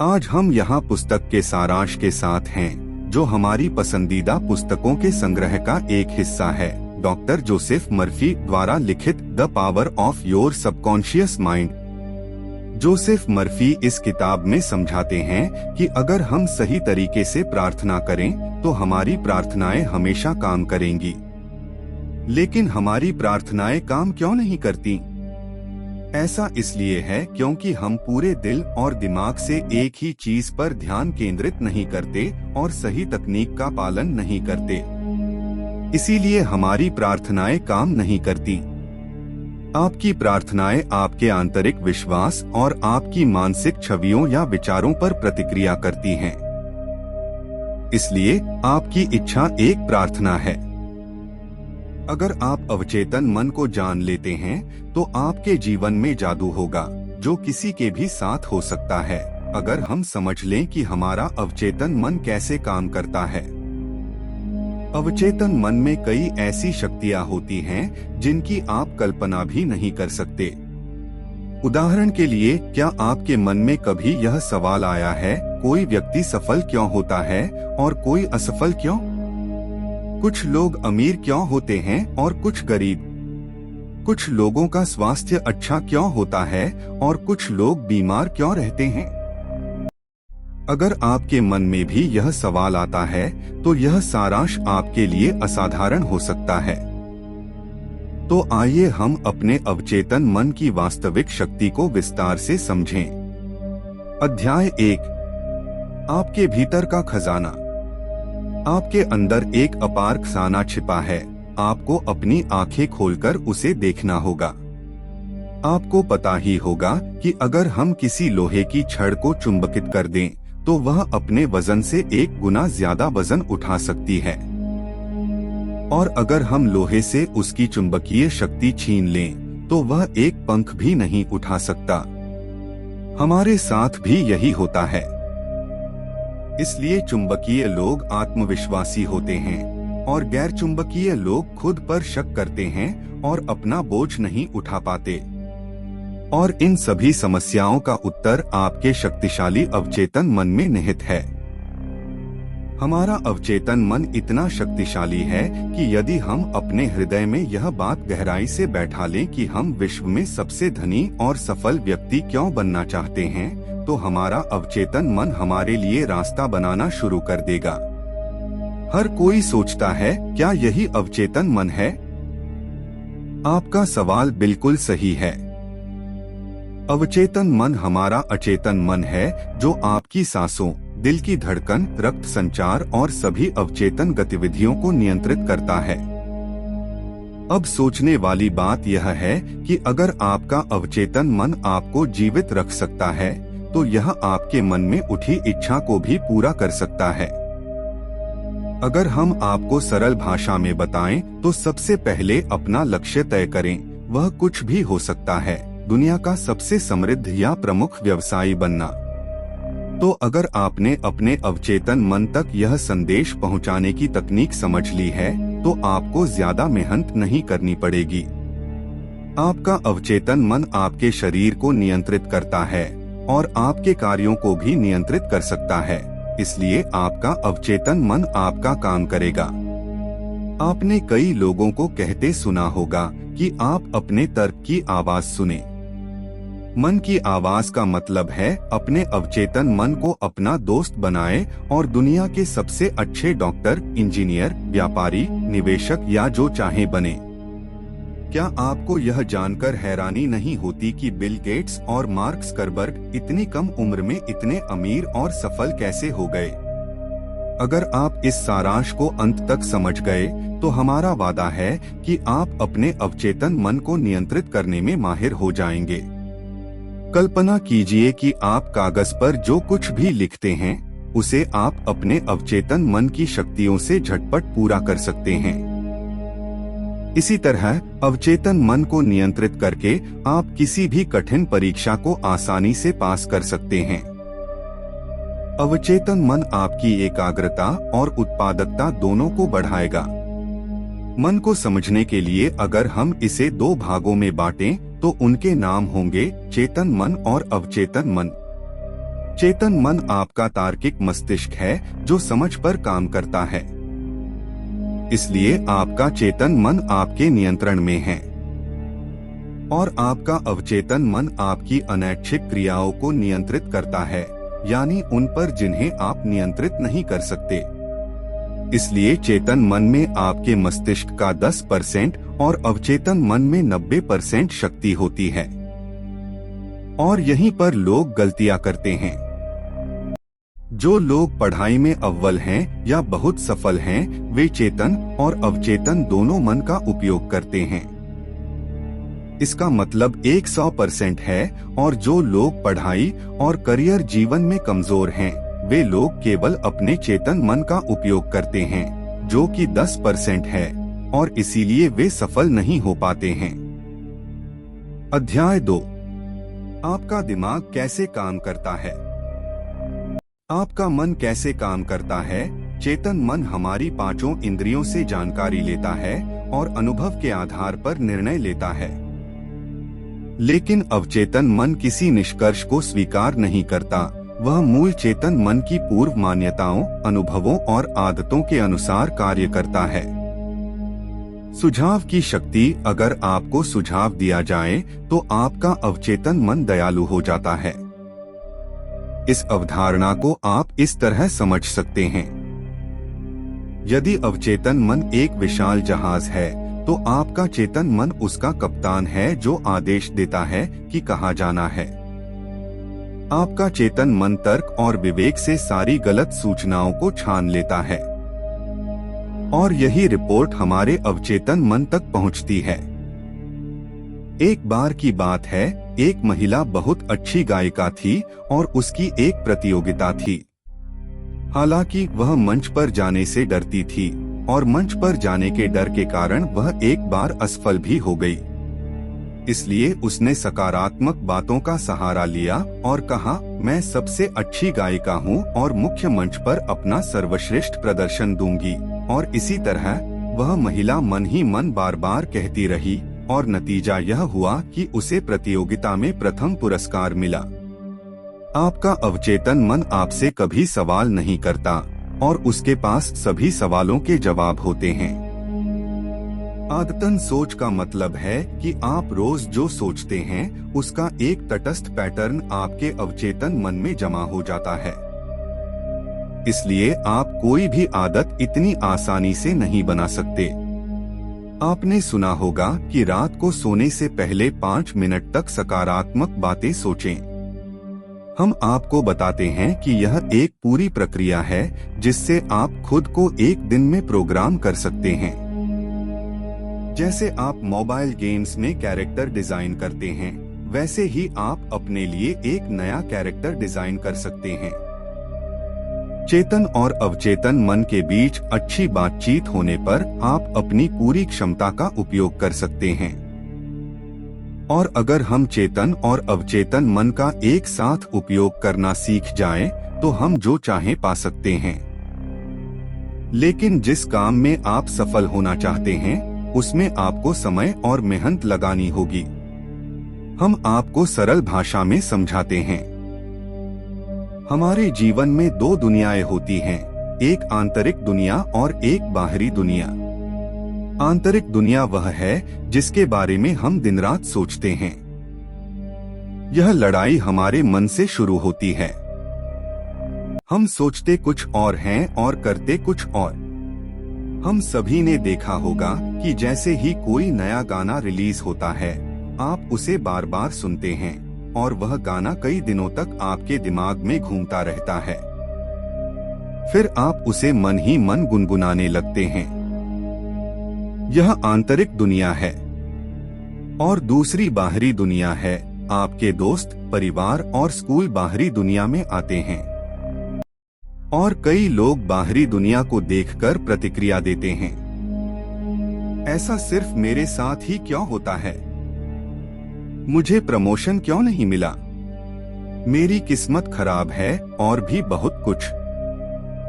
आज हम यहाँ पुस्तक के सारांश के साथ हैं, जो हमारी पसंदीदा पुस्तकों के संग्रह का एक हिस्सा है। डॉक्टर जोसेफ मर्फी द्वारा लिखित the power of your subconscious mind. Joseph Murphy इस किताब में समझाते हैं कि अगर हम सही तरीके से प्रार्थना करें तो हमारी प्रार्थनाएं हमेशा काम करेंगी। लेकिन हमारी प्रार्थनाएं काम क्यों नहीं करती? ऐसा इसलिए है क्योंकि हम पूरे दिल और दिमाग से एक ही चीज पर ध्यान केंद्रित नहीं करते और सही तकनीक का पालन नहीं करते। इसीलिए हमारी प्रार्थनाएं काम नहीं करती। आपकी प्रार्थनाएं आपके आंतरिक विश्वास और आपकी मानसिक छवियों या विचारों पर प्रतिक्रिया करती हैं। इसलिए आपकी इच्छा एक प्रार्थना है। अगर आप अवचेतन मन को जान लेते हैं तो आपके जीवन में जादू होगा, जो किसी के भी साथ हो सकता है, अगर हम समझ लें कि हमारा अवचेतन मन कैसे काम करता है। अवचेतन मन में कई ऐसी शक्तियां होती हैं जिनकी आप कल्पना भी नहीं कर सकते। उदाहरण के लिए, क्या आपके मन में कभी यह सवाल आया है, कोई व्यक्ति सफल क्यों होता है और कोई असफल क्यों? कुछ लोग अमीर क्यों होते हैं और कुछ गरीब? कुछ लोगों का स्वास्थ्य अच्छा क्यों होता है और कुछ लोग बीमार क्यों रहते हैं? अगर आपके मन में भी यह सवाल आता है तो यह सारांश आपके लिए असाधारण हो सकता है। तो आइए हम अपने अवचेतन मन की वास्तविक शक्ति को विस्तार से समझें। अध्याय 1, आपके भीतर का खजाना। आपके अंदर एक अपार खजाना छिपा है। आपको अपनी आंखें खोलकर उसे देखना होगा। आपको पता ही होगा कि अगर हम किसी लोहे की छड़ को चुंबकित कर दें तो वह अपने वजन से 1 गुना ज्यादा वजन उठा सकती है। और अगर हम लोहे से उसकी चुंबकीय शक्ति छीन लें तो वह एक पंख भी नहीं उठा सकता। हमारे साथ भी यही होता है। इसलिए चुंबकीय लोग आत्मविश्वासी होते हैं और गैर चुंबकीय लोग खुद पर शक करते हैं और अपना बोझ नहीं उठा पाते। और इन सभी समस्याओं का उत्तर आपके शक्तिशाली अवचेतन मन में निहित है। हमारा अवचेतन मन इतना शक्तिशाली है कि यदि हम अपने हृदय में यह बात गहराई से बैठा लें कि हम विश्व में सबसे धनी और सफल व्यक्ति क्यों बनना चाहते हैं, तो हमारा अवचेतन मन हमारे लिए रास्ता बनाना शुरू कर देगा। हर कोई सोचता है, क्या यही अवचेतन मन है? आपका सवाल बिल्कुल सही है। अवचेतन मन हमारा अचेतन मन है, जो आपकी सांसों, दिल की धड़कन, रक्त संचार और सभी अवचेतन गतिविधियों को नियंत्रित करता है। अब सोचने वाली बात यह है कि अगर आपका अवचेतन मन आपको जीवित रख सकता है तो यह आपके मन में उठी इच्छा को भी पूरा कर सकता है। अगर हम आपको सरल भाषा में बताएं तो सबसे पहले अपना लक्ष्य तय करें। वह कुछ भी हो सकता है, दुनिया का सबसे समृद्ध या प्रमुख व्यवसायी बनना। तो अगर आपने अपने अवचेतन मन तक यह संदेश पहुंचाने की तकनीक समझ ली है तो आपको ज्यादा मेहनत नहीं करनी पड़ेगी। आपका अवचेतन मन आपके शरीर को नियंत्रित करता है और आपके कार्यों को भी नियंत्रित कर सकता है। इसलिए आपका अवचेतन मन आपका काम करेगा। आपने कई लोगों को कहते सुना होगा कि आप अपने तर्क की आवाज सुने। मन की आवाज का मतलब है अपने अवचेतन मन को अपना दोस्त बनाए और दुनिया के सबसे अच्छे डॉक्टर, इंजीनियर, व्यापारी, निवेशक या जो चाहे बने। क्या आपको यह जानकर हैरानी नहीं होती कि बिल गेट्स और मार्क ज़करबर्ग इतनी कम उम्र में इतने अमीर और सफल कैसे हो गए? अगर आप इस सारांश को अंत तक समझ गए तो हमारा वादा है कि आप अपने अवचेतन मन को नियंत्रित करने में माहिर हो जाएंगे। कल्पना कीजिए कि आप कागज पर जो कुछ भी लिखते हैं उसे आप अपने अवचेतन मन की शक्तियों से झटपट पूरा कर सकते हैं। इसी तरह अवचेतन मन को नियंत्रित करके आप किसी भी कठिन परीक्षा को आसानी से पास कर सकते हैं। अवचेतन मन आपकी एकाग्रता और उत्पादकता दोनों को बढ़ाएगा। मन को समझने के लिए अगर हम इसे 2 भागों में बांटें तो उनके नाम होंगे चेतन मन और अवचेतन मन। चेतन मन आपका तार्किक मस्तिष्क है जो समझ पर काम करता है। इसलिए आपका चेतन मन आपके नियंत्रण में है और आपका अवचेतन मन आपकी अनैच्छिक क्रियाओं को नियंत्रित करता है, यानी उन पर जिन्हें आप नियंत्रित नहीं कर सकते। इसलिए चेतन मन में आपके मस्तिष्क का 10% और अवचेतन मन में 90% शक्ति होती है और यहीं पर लोग गलतियां करते हैं। जो लोग पढ़ाई में अव्वल हैं या बहुत सफल हैं, वे चेतन और अवचेतन दोनों मन का उपयोग करते हैं। इसका मतलब 100% है। और जो लोग पढ़ाई और करियर जीवन में कमजोर हैं, वे लोग केवल अपने चेतन मन का उपयोग करते हैं, जो कि 10% है और इसीलिए वे सफल नहीं हो पाते हैं। अध्याय 2, आपका दिमाग कैसे काम करता है। आपका मन कैसे काम करता है। चेतन मन हमारी 5 इंद्रियों से जानकारी लेता है और अनुभव के आधार पर निर्णय लेता है। लेकिन अवचेतन मन किसी निष्कर्ष को स्वीकार नहीं करता। वह मूल चेतन मन की पूर्व मान्यताओं, अनुभवों और आदतों के अनुसार कार्य करता है। सुझाव की शक्ति। अगर आपको सुझाव दिया जाए तो आपका अवचेतन मन दयालु हो जाता है। इस अवधारणा को आप इस तरह समझ सकते हैं। यदि अवचेतन मन एक विशाल जहाज है तो आपका चेतन मन उसका कप्तान है जो आदेश देता है कि कहाँ जाना है। आपका चेतन मन तर्क और विवेक से सारी गलत सूचनाओं को छान लेता है और यही रिपोर्ट हमारे अवचेतन मन तक पहुंचती है। एक बार की बात है, एक महिला बहुत अच्छी गायिका थी और उसकी एक प्रतियोगिता थी। हालांकि वह मंच पर जाने से डरती थी और मंच पर जाने के डर के कारण वह एक बार असफल भी हो गई। इसलिए उसने सकारात्मक बातों का सहारा लिया और कहा, मैं सबसे अच्छी गायिका हूँ और मुख्य मंच पर अपना सर्वश्रेष्ठ प्रदर्शन दूंगी। और इसी तरह वह महिला मन ही मन बार बार कहती रही और नतीजा यह हुआ कि उसे प्रतियोगिता में प्रथम पुरस्कार मिला। आपका अवचेतन मन आपसे कभी सवाल नहीं करता और उसके पास सभी सवालों के जवाब होते हैं। आदतन सोच का मतलब है कि आप रोज जो सोचते हैं उसका एक तटस्थ पैटर्न आपके अवचेतन मन में जमा हो जाता है। इसलिए आप कोई भी आदत इतनी आसानी से नहीं बना सकते। आपने सुना होगा कि रात को सोने से पहले 5 मिनट तक सकारात्मक बातें सोचें। हम आपको बताते हैं कि यह एक पूरी प्रक्रिया है जिससे आप खुद को एक दिन में प्रोग्राम कर सकते हैं। जैसे आप मोबाइल गेम्स में कैरेक्टर डिजाइन करते हैं, वैसे ही आप अपने लिए एक नया कैरेक्टर डिजाइन कर सकते हैं। चेतन और अवचेतन मन के बीच अच्छी बातचीत होने पर आप अपनी पूरी क्षमता का उपयोग कर सकते हैं। और अगर हम चेतन और अवचेतन मन का एक साथ उपयोग करना सीख जाएं, तो हम जो चाहें पा सकते हैं। लेकिन जिस काम में आप सफल होना चाहते हैं, उसमें आपको समय और मेहनत लगानी होगी। हम आपको सरल भाषा में समझाते हैं। हमारे जीवन में 2 दुनियाएं होती हैं, एक आंतरिक दुनिया और एक बाहरी दुनिया। आंतरिक दुनिया वह है जिसके बारे में हम दिन रात सोचते हैं। यह लड़ाई हमारे मन से शुरू होती है। हम सोचते कुछ और हैं और करते कुछ और। हम सभी ने देखा होगा कि जैसे ही कोई नया गाना रिलीज होता है, आप उसे बार बार सुनते हैं और वह गाना कई दिनों तक आपके दिमाग में घूमता रहता है। फिर आप उसे मन ही मन गुनगुनाने लगते हैं। यह आंतरिक दुनिया है। और दूसरी बाहरी दुनिया है, आपके दोस्त, परिवार और स्कूल बाहरी दुनिया में आते हैं। और कई लोग बाहरी दुनिया को देखकर प्रतिक्रिया देते हैं, ऐसा सिर्फ मेरे साथ ही क्यों होता है? मुझे प्रमोशन क्यों नहीं मिला? मेरी किस्मत खराब है और भी बहुत कुछ।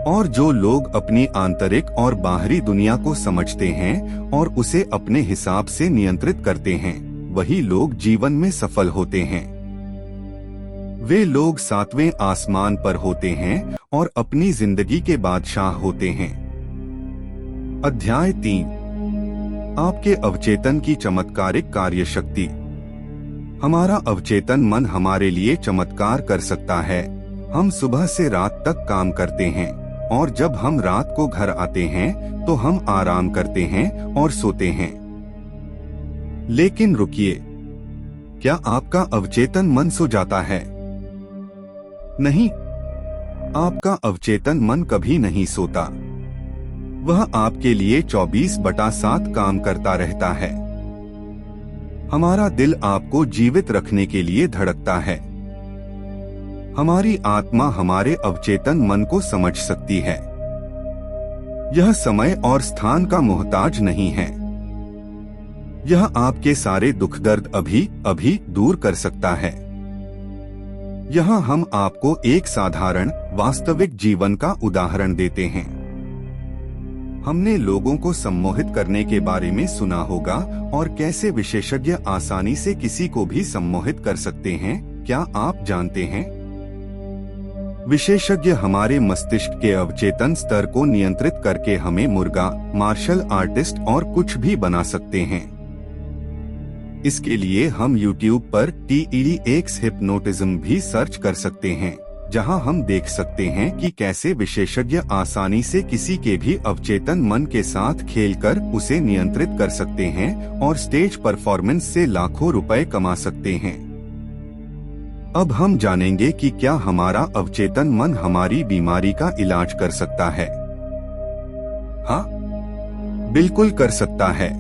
और जो लोग अपनी आंतरिक और बाहरी दुनिया को समझते हैं और उसे अपने हिसाब से नियंत्रित करते हैं, वही लोग जीवन में सफल होते हैं। वे लोग सातवें आसमान पर होते हैं और अपनी जिंदगी के बादशाह होते हैं। अध्याय 3, आपके अवचेतन की चमत्कारिक कार्यशक्ति। हमारा अवचेतन मन हमारे लिए चमत्कार कर सकता है। हम सुबह से रात तक काम करते हैं और जब हम रात को घर आते हैं तो हम आराम करते हैं और सोते हैं। लेकिन रुकिए, क्या आपका अवचेतन मन सो जाता है? नहीं, आपका अवचेतन मन कभी नहीं सोता। वह आपके लिए 24/7 काम करता रहता है। हमारा दिल आपको जीवित रखने के लिए धड़कता है। हमारी आत्मा हमारे अवचेतन मन को समझ सकती है। यह समय और स्थान का मोहताज नहीं है। यह आपके सारे दुख दर्द अभी अभी दूर कर सकता है। यहाँ हम आपको एक साधारण वास्तविक जीवन का उदाहरण देते हैं। हमने लोगों को सम्मोहित करने के बारे में सुना होगा और कैसे विशेषज्ञ आसानी से किसी को भी सम्मोहित कर सकते हैं। क्या आप जानते हैं? विशेषज्ञ हमारे मस्तिष्क के अवचेतन स्तर को नियंत्रित करके हमें मुर्गा, मार्शल आर्टिस्ट और कुछ भी बना सकते हैं। इसके लिए हम YouTube पर TEDx हिप्नोटिज्म भी सर्च कर सकते हैं, जहां हम देख सकते हैं कि कैसे विशेषज्ञ आसानी से किसी के भी अवचेतन मन के साथ खेलकर उसे नियंत्रित कर सकते हैं और स्टेज परफॉर्मेंस से लाखों रुपए कमा सकते हैं। अब हम जानेंगे कि क्या हमारा अवचेतन मन हमारी बीमारी का इलाज कर सकता है। हाँ, बिल्कुल कर सकता है।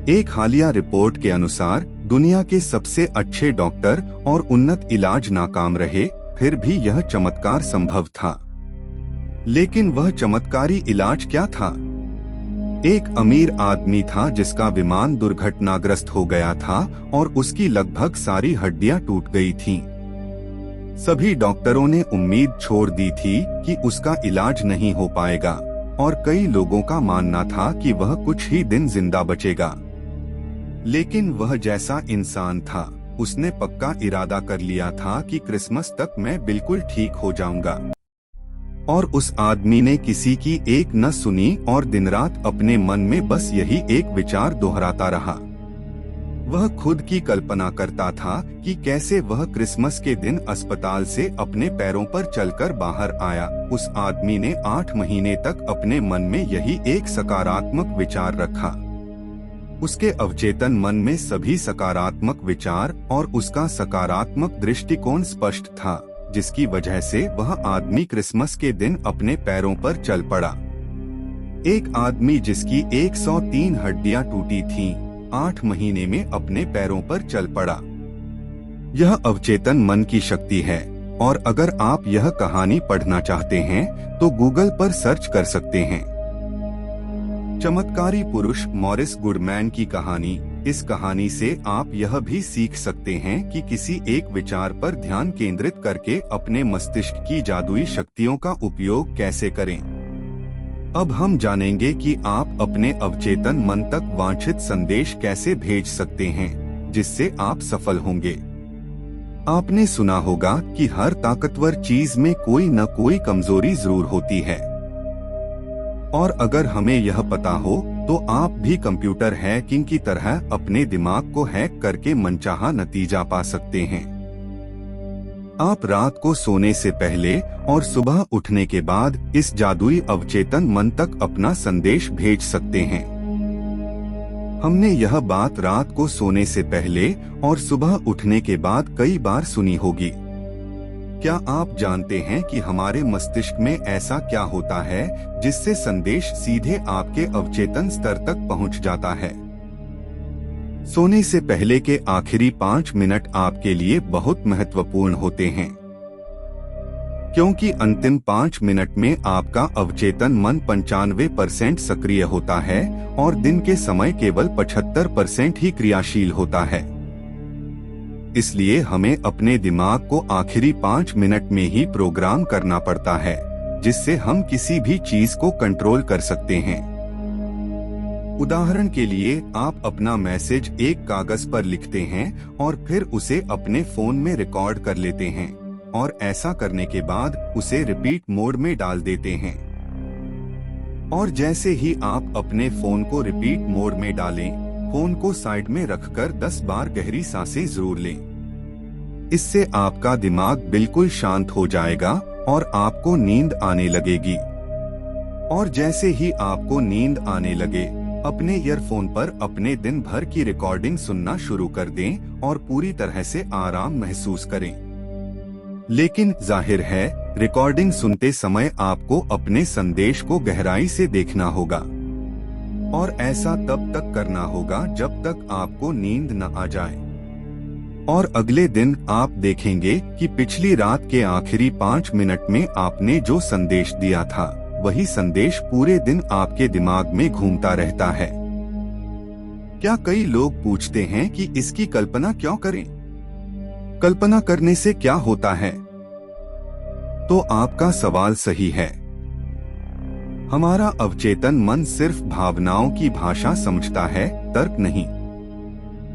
एक हालिया रिपोर्ट के अनुसार दुनिया के सबसे अच्छे डॉक्टर और उन्नत इलाज नाकाम रहे, फिर भी यह चमत्कार संभव था। लेकिन वह चमत्कारी इलाज क्या था? एक अमीर आदमी था जिसका विमान दुर्घटनाग्रस्त हो गया था और उसकी लगभग सारी हड्डियां टूट गई थीं। सभी डॉक्टरों ने उम्मीद छोड़ दी थी कि उसका इलाज नहीं हो पाएगा और कई लोगों का मानना था कि वह कुछ ही दिन जिंदा बचेगा। लेकिन वह जैसा इंसान था, उसने पक्का इरादा कर लिया था कि क्रिसमस तक मैं बिल्कुल ठीक हो जाऊंगा। और उस आदमी ने किसी की एक न सुनी और दिन रात अपने मन में बस यही एक विचार दोहराता रहा। वह खुद की कल्पना करता था कि कैसे वह क्रिसमस के दिन अस्पताल से अपने पैरों पर चलकर बाहर आया। उस आदमी ने 8 महीने तक अपने मन में यही एक सकारात्मक विचार रखा। उसके अवचेतन मन में सभी सकारात्मक विचार और उसका सकारात्मक दृष्टिकोण स्पष्ट था, जिसकी वजह से वह आदमी क्रिसमस के दिन अपने पैरों पर चल पड़ा। एक आदमी जिसकी 103 हड्डियां टूटी थीं, 8 महीने में अपने पैरों पर चल पड़ा। यह अवचेतन मन की शक्ति है और अगर आप यह कहानी पढ़ना चाहते हैं तो गूगल पर सर्च कर सकते हैं। चमत्कारी पुरुष मॉरिस गुडमैन की कहानी। इस कहानी से आप यह भी सीख सकते हैं कि किसी एक विचार पर ध्यान केंद्रित करके अपने मस्तिष्क की जादुई शक्तियों का उपयोग कैसे करें। अब हम जानेंगे कि आप अपने अवचेतन मन तक वांछित संदेश कैसे भेज सकते हैं, जिससे आप सफल होंगे। आपने सुना होगा कि हर ताकतवर चीज में कोई न कोई कमजोरी जरूर होती है, और अगर हमें यह पता हो तो आप भी कंप्यूटर हैकिंग की तरह अपने दिमाग को हैक करके मनचाहा नतीजा पा सकते हैं। आप रात को सोने से पहले और सुबह उठने के बाद इस जादुई अवचेतन मन तक अपना संदेश भेज सकते हैं। हमने यह बात रात को सोने से पहले और सुबह उठने के बाद कई बार सुनी होगी। क्या आप जानते हैं कि हमारे मस्तिष्क में ऐसा क्या होता है जिससे संदेश सीधे आपके अवचेतन स्तर तक पहुंच जाता है? सोने से पहले के आखिरी 5 मिनट आपके लिए बहुत महत्वपूर्ण होते हैं, क्योंकि अंतिम 5 मिनट में आपका अवचेतन मन 95% सक्रिय होता है और दिन के समय केवल 75% ही क्रियाशील होता है। इसलिए हमें अपने दिमाग को आखिरी 5 मिनट में ही प्रोग्राम करना पड़ता है, जिससे हम किसी भी चीज को कंट्रोल कर सकते हैं। उदाहरण के लिए आप अपना मैसेज एक कागज पर लिखते हैं और फिर उसे अपने फोन में रिकॉर्ड कर लेते हैं और ऐसा करने के बाद उसे रिपीट मोड में डाल देते हैं। और जैसे ही आप अपने फोन को रिपीट मोड में डालें, फोन को साइड में रखकर 10 बार गहरी सांसें जरूर लें। इससे आपका दिमाग बिल्कुल शांत हो जाएगा और आपको नींद आने लगेगी। और जैसे ही आपको नींद आने लगे, अपने ईयरफोन पर अपने दिन भर की रिकॉर्डिंग सुनना शुरू कर दें और पूरी तरह से आराम महसूस करें। लेकिन जाहिर है, रिकॉर्डिंग सुनते समय आपको अपने संदेश को गहराई से देखना होगा और ऐसा तब तक करना होगा जब तक आपको नींद न आ जाए। और अगले दिन आप देखेंगे कि पिछली रात के आखिरी 5 मिनट में आपने जो संदेश दिया था, वही संदेश पूरे दिन आपके दिमाग में घूमता रहता है। क्या कई लोग पूछते हैं कि इसकी कल्पना क्यों करें? कल्पना करने से क्या होता है? तो आपका सवाल सही है। हमारा अवचेतन मन सिर्फ भावनाओं की भाषा समझता है, तर्क नहीं।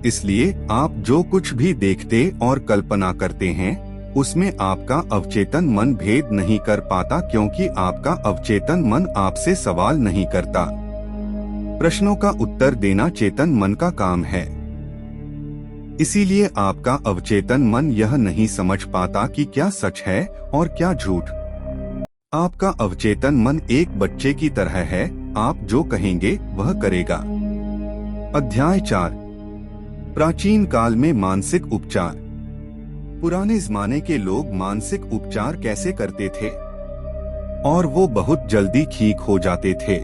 इसलिए आप जो कुछ भी देखते और कल्पना करते हैं, उसमें आपका अवचेतन मन भेद नहीं कर पाता, क्योंकि आपका अवचेतन मन आपसे सवाल नहीं करता। प्रश्नों का उत्तर देना चेतन मन का काम है। इसीलिए आपका अवचेतन मन यह नहीं समझ पाता कि क्या सच है और क्या झूठ। आपका अवचेतन मन एक बच्चे की तरह है, आप जो कहेंगे वह करेगा। अध्याय 4, प्राचीन काल में मानसिक उपचार। पुराने जमाने के लोग मानसिक उपचार कैसे करते थे और वो बहुत जल्दी ठीक हो जाते थे।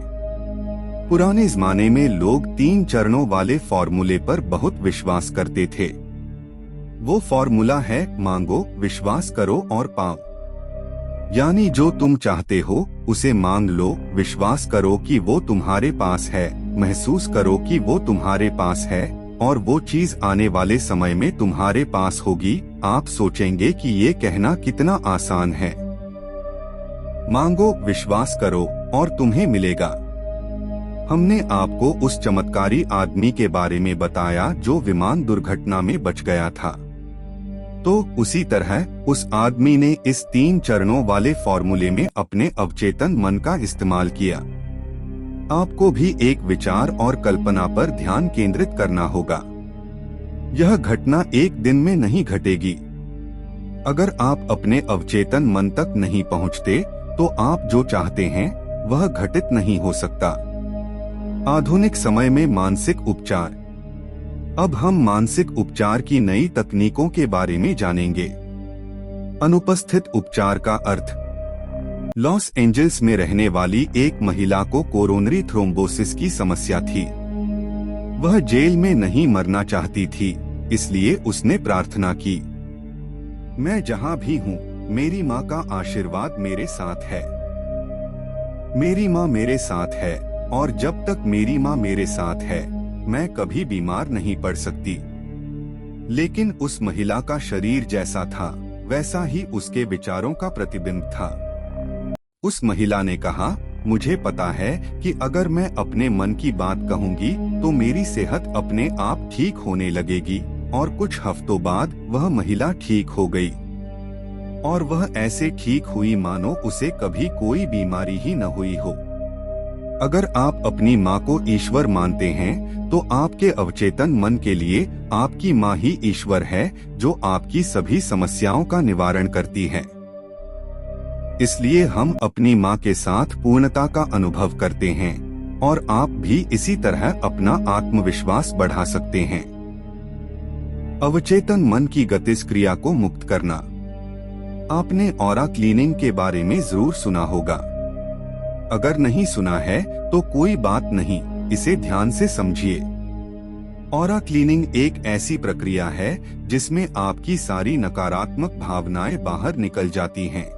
पुराने जमाने में लोग 3 चरणों वाले फॉर्मूले पर बहुत विश्वास करते थे। वो फॉर्मूला है, मांगो, विश्वास करो और पाओ। यानी जो तुम चाहते हो उसे मांग लो, विश्वास करो कि वो तुम्हारे पास है, महसूस करो कि वो तुम्हारे पास है और वो चीज आने वाले समय में तुम्हारे पास होगी। आप सोचेंगे कि ये कहना कितना आसान है। मांगो, विश्वास करो और तुम्हें मिलेगा। हमने आपको उस चमत्कारी आदमी के बारे में बताया जो विमान दुर्घटना में बच गया था। तो उसी तरह उस आदमी ने इस 3 चरणों वाले फॉर्मूले में अपने अवचेतन मन का इस्तेमाल किया। आपको भी एक विचार और कल्पना पर ध्यान केंद्रित करना होगा। यह घटना एक दिन में नहीं घटेगी। अगर आप अपने अवचेतन मन तक नहीं पहुंचते, तो आप जो चाहते हैं वह घटित नहीं हो सकता। आधुनिक समय में मानसिक उपचार। अब हम मानसिक उपचार की नई तकनीकों के बारे में जानेंगे। अनुपस्थित उपचार का अर्थ। लॉस एंजल्स में रहने वाली एक महिला को कोरोनरी थ्रोम्बोसिस की समस्या थी। वह जेल में नहीं मरना चाहती थी, इसलिए उसने प्रार्थना की, मैं जहां भी हूं, मेरी मां का आशीर्वाद मेरे साथ है। मेरी मां मेरे साथ है और जब तक मेरी मां मेरे साथ है, मैं कभी बीमार नहीं पड़ सकती। लेकिन उस महिला का शरीर जैसा था, वैसा ही उसके विचारों का प्रतिबिंब था। उस महिला ने कहा, मुझे पता है कि अगर मैं अपने मन की बात कहूंगी तो मेरी सेहत अपने आप ठीक होने लगेगी। और कुछ हफ्तों बाद वह महिला ठीक हो गई और वह ऐसे ठीक हुई मानो उसे कभी कोई बीमारी ही न हुई हो। अगर आप अपनी माँ को ईश्वर मानते हैं, तो आपके अवचेतन मन के लिए आपकी माँ ही ईश्वर है, जो आपकी सभी समस्याओं का निवारण करती है। इसलिए हम अपनी माँ के साथ पूर्णता का अनुभव करते हैं और आप भी इसी तरह अपना आत्मविश्वास बढ़ा सकते हैं। अवचेतन मन की गतिज क्रिया को मुक्त करना। आपने ऑरा क्लीनिंग के बारे में जरूर सुना होगा। अगर नहीं सुना है तो कोई बात नहीं, इसे ध्यान से समझिए। ऑरा क्लीनिंग एक ऐसी प्रक्रिया है जिसमें आपकी सारी नकारात्मक भावनाएं बाहर निकल जाती हैं।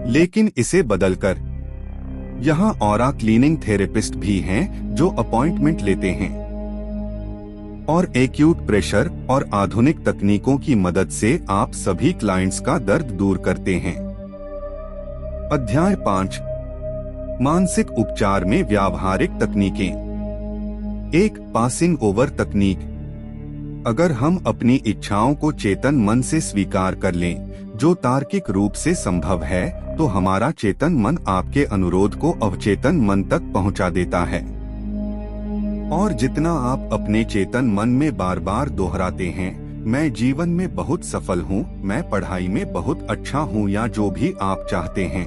लेकिन इसे बदलकर यहाँ ऑरा क्लीनिंग थेरेपिस्ट भी हैं जो अपॉइंटमेंट लेते हैं और एक्यूट प्रेशर और आधुनिक तकनीकों की मदद से आप सभी क्लाइंट्स का दर्द दूर करते हैं। अध्याय 5, मानसिक उपचार में व्यावहारिक तकनीकें। एक पासिंग ओवर तकनीक। अगर हम अपनी इच्छाओं को चेतन मन से स्वीकार कर लें, जो तार्किक रूप से संभव है, तो हमारा चेतन मन आपके अनुरोध को अवचेतन मन तक पहुंचा देता है। और जितना आप अपने चेतन मन में बार बार दोहराते हैं, मैं जीवन में बहुत सफल हूँ, मैं पढ़ाई में बहुत अच्छा हूँ, या जो भी आप चाहते हैं,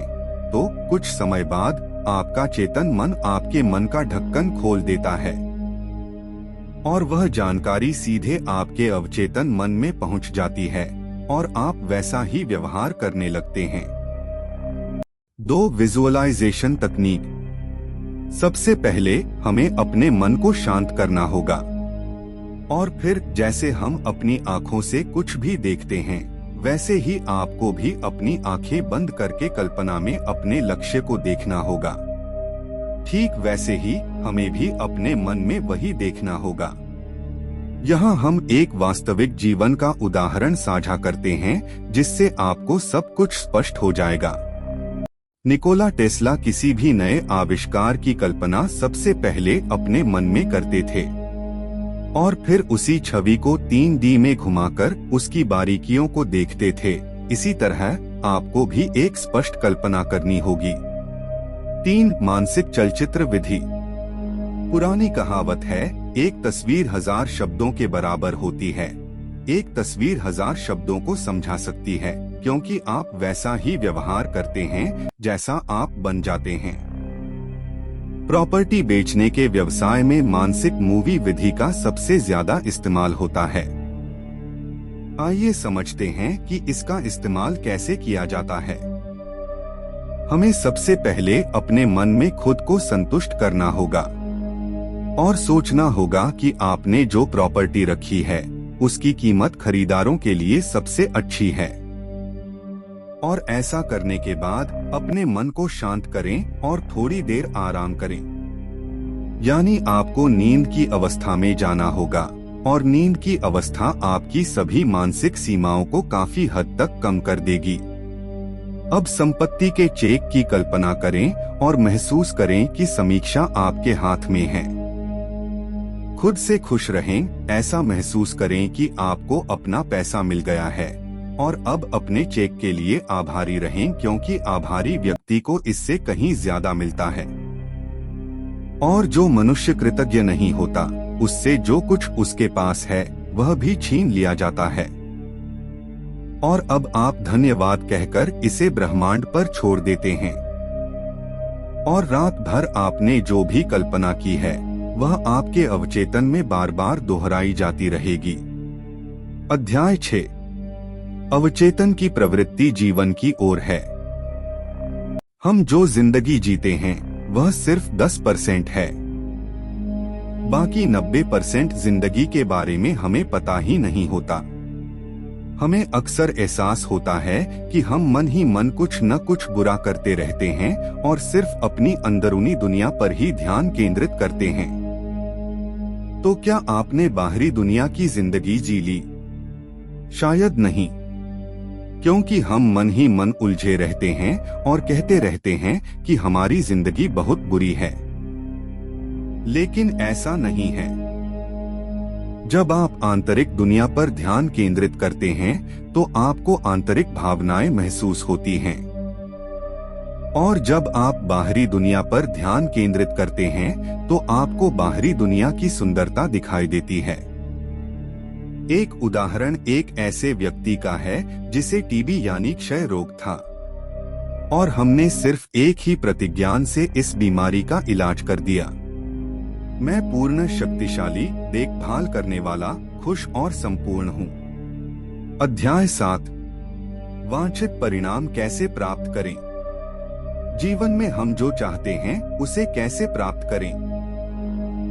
तो कुछ समय बाद आपका चेतन मन आपके मन का ढक्कन खोल देता है और वह जानकारी सीधे आपके अवचेतन मन में पहुंच जाती है और आप वैसा ही व्यवहार करने लगते हैं। 2 विजुअलाइजेशन तकनीक। सबसे पहले हमें अपने मन को शांत करना होगा और फिर जैसे हम अपनी आँखों से कुछ भी देखते हैं, वैसे ही आपको भी अपनी आंखें बंद करके कल्पना में अपने लक्ष्य को देखना होगा। ठीक वैसे ही हमें भी अपने मन में वही देखना होगा। यहाँ हम एक वास्तविक जीवन का उदाहरण साझा करते हैं, जिससे आपको सब कुछ स्पष्ट हो जाएगा। निकोला टेस्ला किसी भी नए आविष्कार की कल्पना सबसे पहले अपने मन में करते थे और फिर उसी छवि को 3D में घुमाकर उसकी बारीकियों को देखते थे। इसी तरह आपको भी एक स्पष्ट कल्पना करनी होगी। 3 मानसिक चलचित्र विधि। पुरानी कहावत है, एक तस्वीर 1000 शब्दों के बराबर होती है। एक तस्वीर 1000 शब्दों को समझा सकती है, क्योंकि आप वैसा ही व्यवहार करते हैं जैसा आप बन जाते हैं। प्रॉपर्टी बेचने के व्यवसाय में मानसिक मूवी विधि का सबसे ज्यादा इस्तेमाल होता है। आइए समझते हैं कि इसका इस्तेमाल कैसे किया जाता है। हमें सबसे पहले अपने मन में खुद को संतुष्ट करना होगा और सोचना होगा कि आपने जो प्रॉपर्टी रखी है, उसकी कीमत खरीदारों के लिए सबसे अच्छी है। और ऐसा करने के बाद अपने मन को शांत करें और थोड़ी देर आराम करें। यानी आपको नींद की अवस्था में जाना होगा और नींद की अवस्था आपकी सभी मानसिक सीमाओं को काफी हद तक कम कर देगी। अब संपत्ति के चेक की कल्पना करें और महसूस करें कि समीक्षा आपके हाथ में है। खुद से खुश रहें, ऐसा महसूस करें कि आपको अपना पैसा मिल गया है और अब अपने चेक के लिए आभारी रहें, क्योंकि आभारी व्यक्ति को इससे कहीं ज्यादा मिलता है। और जो मनुष्य कृतज्ञ नहीं होता, उससे जो कुछ उसके पास है वह भी छीन लिया जाता है। और अब आप धन्यवाद कहकर इसे ब्रह्मांड पर छोड़ देते हैं और रात भर आपने जो भी कल्पना की है वह आपके अवचेतन में बार बार दोहराई जाती रहेगी। अध्याय 6। अवचेतन की प्रवृत्ति जीवन की ओर है। हम जो जिंदगी जीते हैं वह सिर्फ 10% है। बाकी 90% जिंदगी के बारे में हमें पता ही नहीं होता। हमें अक्सर एहसास होता है कि हम मन ही मन कुछ न कुछ बुरा करते रहते हैं और सिर्फ अपनी अंदरूनी दुनिया पर ही ध्यान केंद्रित करते हैं। तो क्या आपने बाहरी दुनिया की जिंदगी जी ली? शायद नहीं, क्योंकि हम मन ही मन उलझे रहते हैं और कहते रहते हैं कि हमारी जिंदगी बहुत बुरी है। लेकिन ऐसा नहीं है। जब आप आंतरिक दुनिया पर ध्यान केंद्रित करते हैं तो आपको आंतरिक भावनाएं महसूस होती हैं, और जब आप बाहरी दुनिया पर ध्यान केंद्रित करते हैं तो आपको बाहरी दुनिया की सुंदरता दिखाई देती है। एक उदाहरण एक ऐसे व्यक्ति का है जिसे टीबी यानी क्षय रोग था और हमने सिर्फ एक ही प्रतिज्ञान से इस बीमारी का इलाज कर दिया। मैं पूर्ण शक्तिशाली, देखभाल करने वाला, खुश और संपूर्ण हूँ। अध्याय 7। वांछित परिणाम कैसे प्राप्त करें। जीवन में हम जो चाहते हैं उसे कैसे प्राप्त करें।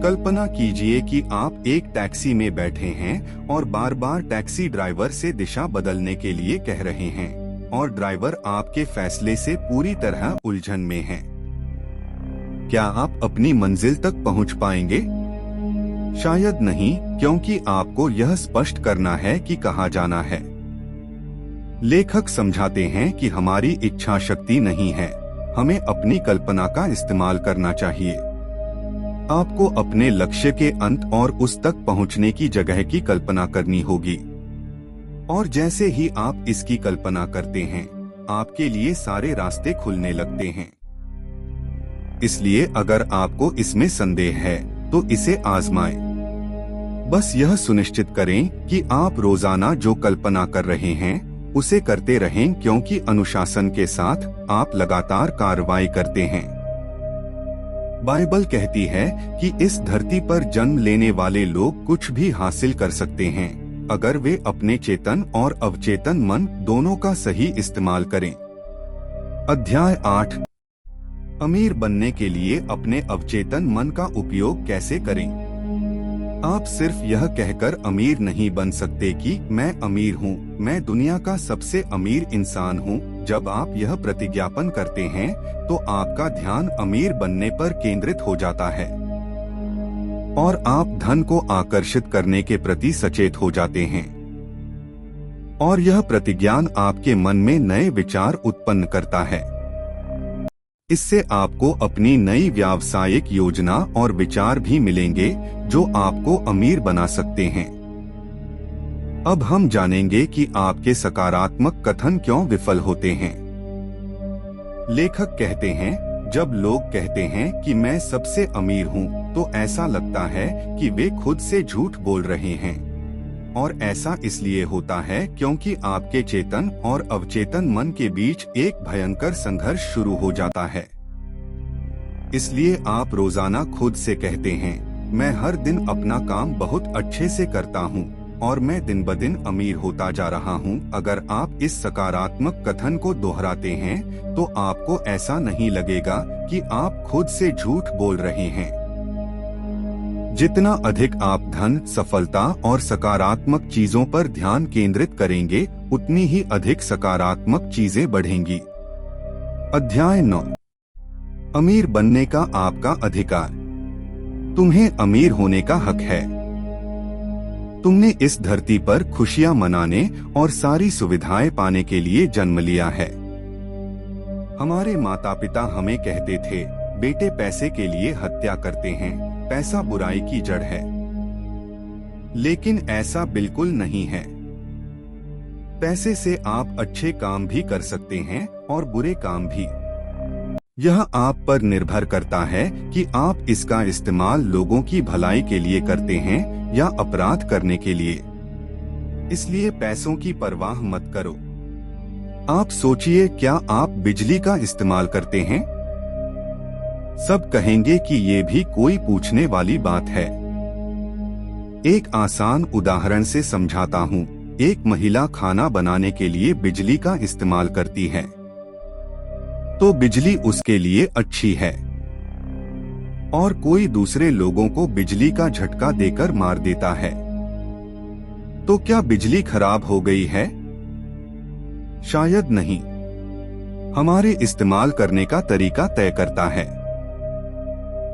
कल्पना कीजिए कि आप एक टैक्सी में बैठे हैं और बार बार टैक्सी ड्राइवर से दिशा बदलने के लिए कह रहे हैं और ड्राइवर आपके फैसले से पूरी तरह उलझन में है। क्या आप अपनी मंजिल तक पहुंच पाएंगे? शायद नहीं, क्योंकि आपको यह स्पष्ट करना है कि कहां जाना है। लेखक समझाते हैं कि हमारी इच्छा शक्ति नहीं है, हमें अपनी कल्पना का इस्तेमाल करना चाहिए। आपको अपने लक्ष्य के अंत और उस तक पहुंचने की जगह की कल्पना करनी होगी। और जैसे ही आप इसकी कल्पना करते हैं, आपके लिए सारे रास्ते खुलने लगते हैं। इसलिए अगर आपको इसमें संदेह है तो इसे आजमाएं। बस यह सुनिश्चित करें कि आप रोजाना जो कल्पना कर रहे हैं उसे करते रहें, क्योंकि अनुशासन के साथ आप लगातार कार्रवाई करते हैं। बाइबल कहती है कि इस धरती पर जन्म लेने वाले लोग कुछ भी हासिल कर सकते हैं अगर वे अपने चेतन और अवचेतन मन दोनों का सही इस्तेमाल करें। अध्याय 8, अमीर बनने के लिए अपने अवचेतन मन का उपयोग कैसे करें। आप सिर्फ यह कहकर अमीर नहीं बन सकते कि मैं अमीर हूँ, मैं दुनिया का सबसे अमीर इंसान हूँ। जब आप यह प्रतिज्ञापन करते हैं तो आपका ध्यान अमीर बनने पर केंद्रित हो जाता है और आप धन को आकर्षित करने के प्रति सचेत हो जाते हैं। और यह प्रतिज्ञान आपके मन में नए विचार उत्पन्न करता है। इससे आपको अपनी नई व्यावसायिक योजना और विचार भी मिलेंगे जो आपको अमीर बना सकते हैं। अब हम जानेंगे कि आपके सकारात्मक कथन क्यों विफल होते हैं। लेखक कहते हैं, जब लोग कहते हैं कि मैं सबसे अमीर हूँ, तो ऐसा लगता है कि वे खुद से झूठ बोल रहे हैं। और ऐसा इसलिए होता है क्योंकि आपके चेतन और अवचेतन मन के बीच एक भयंकर संघर्ष शुरू हो जाता है। इसलिए आप रोजाना खुद से कहते हैं, मैं हर दिन अपना काम बहुत अच्छे से करता हूँ और मैं दिन ब दिन अमीर होता जा रहा हूँ। अगर आप इस सकारात्मक कथन को दोहराते हैं तो आपको ऐसा नहीं लगेगा कि आप खुद से झूठ बोल रहे हैं। जितना अधिक आप धन, सफलता और सकारात्मक चीजों पर ध्यान केंद्रित करेंगे, उतनी ही अधिक सकारात्मक चीजें बढ़ेंगी। अध्याय 9, अमीर बनने का आपका अधिकार। तुम्हें अमीर होने का हक है। तुमने इस धरती पर खुशियां मनाने और सारी सुविधाएं पाने के लिए जन्म लिया है। हमारे माता पिता हमें कहते थे, बेटे पैसे के लिए हत्या करते हैं, पैसा बुराई की जड़ है। लेकिन ऐसा बिल्कुल नहीं है। पैसे से आप अच्छे काम भी कर सकते हैं और बुरे काम भी। यह आप पर निर्भर करता है कि आप इसका इस्तेमाल लोगों की भलाई के लिए करते हैं या अपराध करने के लिए। इसलिए पैसों की परवाह मत करो। आप सोचिए, क्या आप बिजली का इस्तेमाल करते हैं? सब कहेंगे कि ये भी कोई पूछने वाली बात है। एक आसान उदाहरण से समझाता हूँ। एक महिला खाना बनाने के लिए बिजली का इस्तेमाल करती है, तो बिजली उसके लिए अच्छी है। और कोई दूसरे लोगों को बिजली का झटका देकर मार देता है, तो क्या बिजली खराब हो गई है? शायद नहीं। हमारे इस्तेमाल करने का तरीका तय करता है।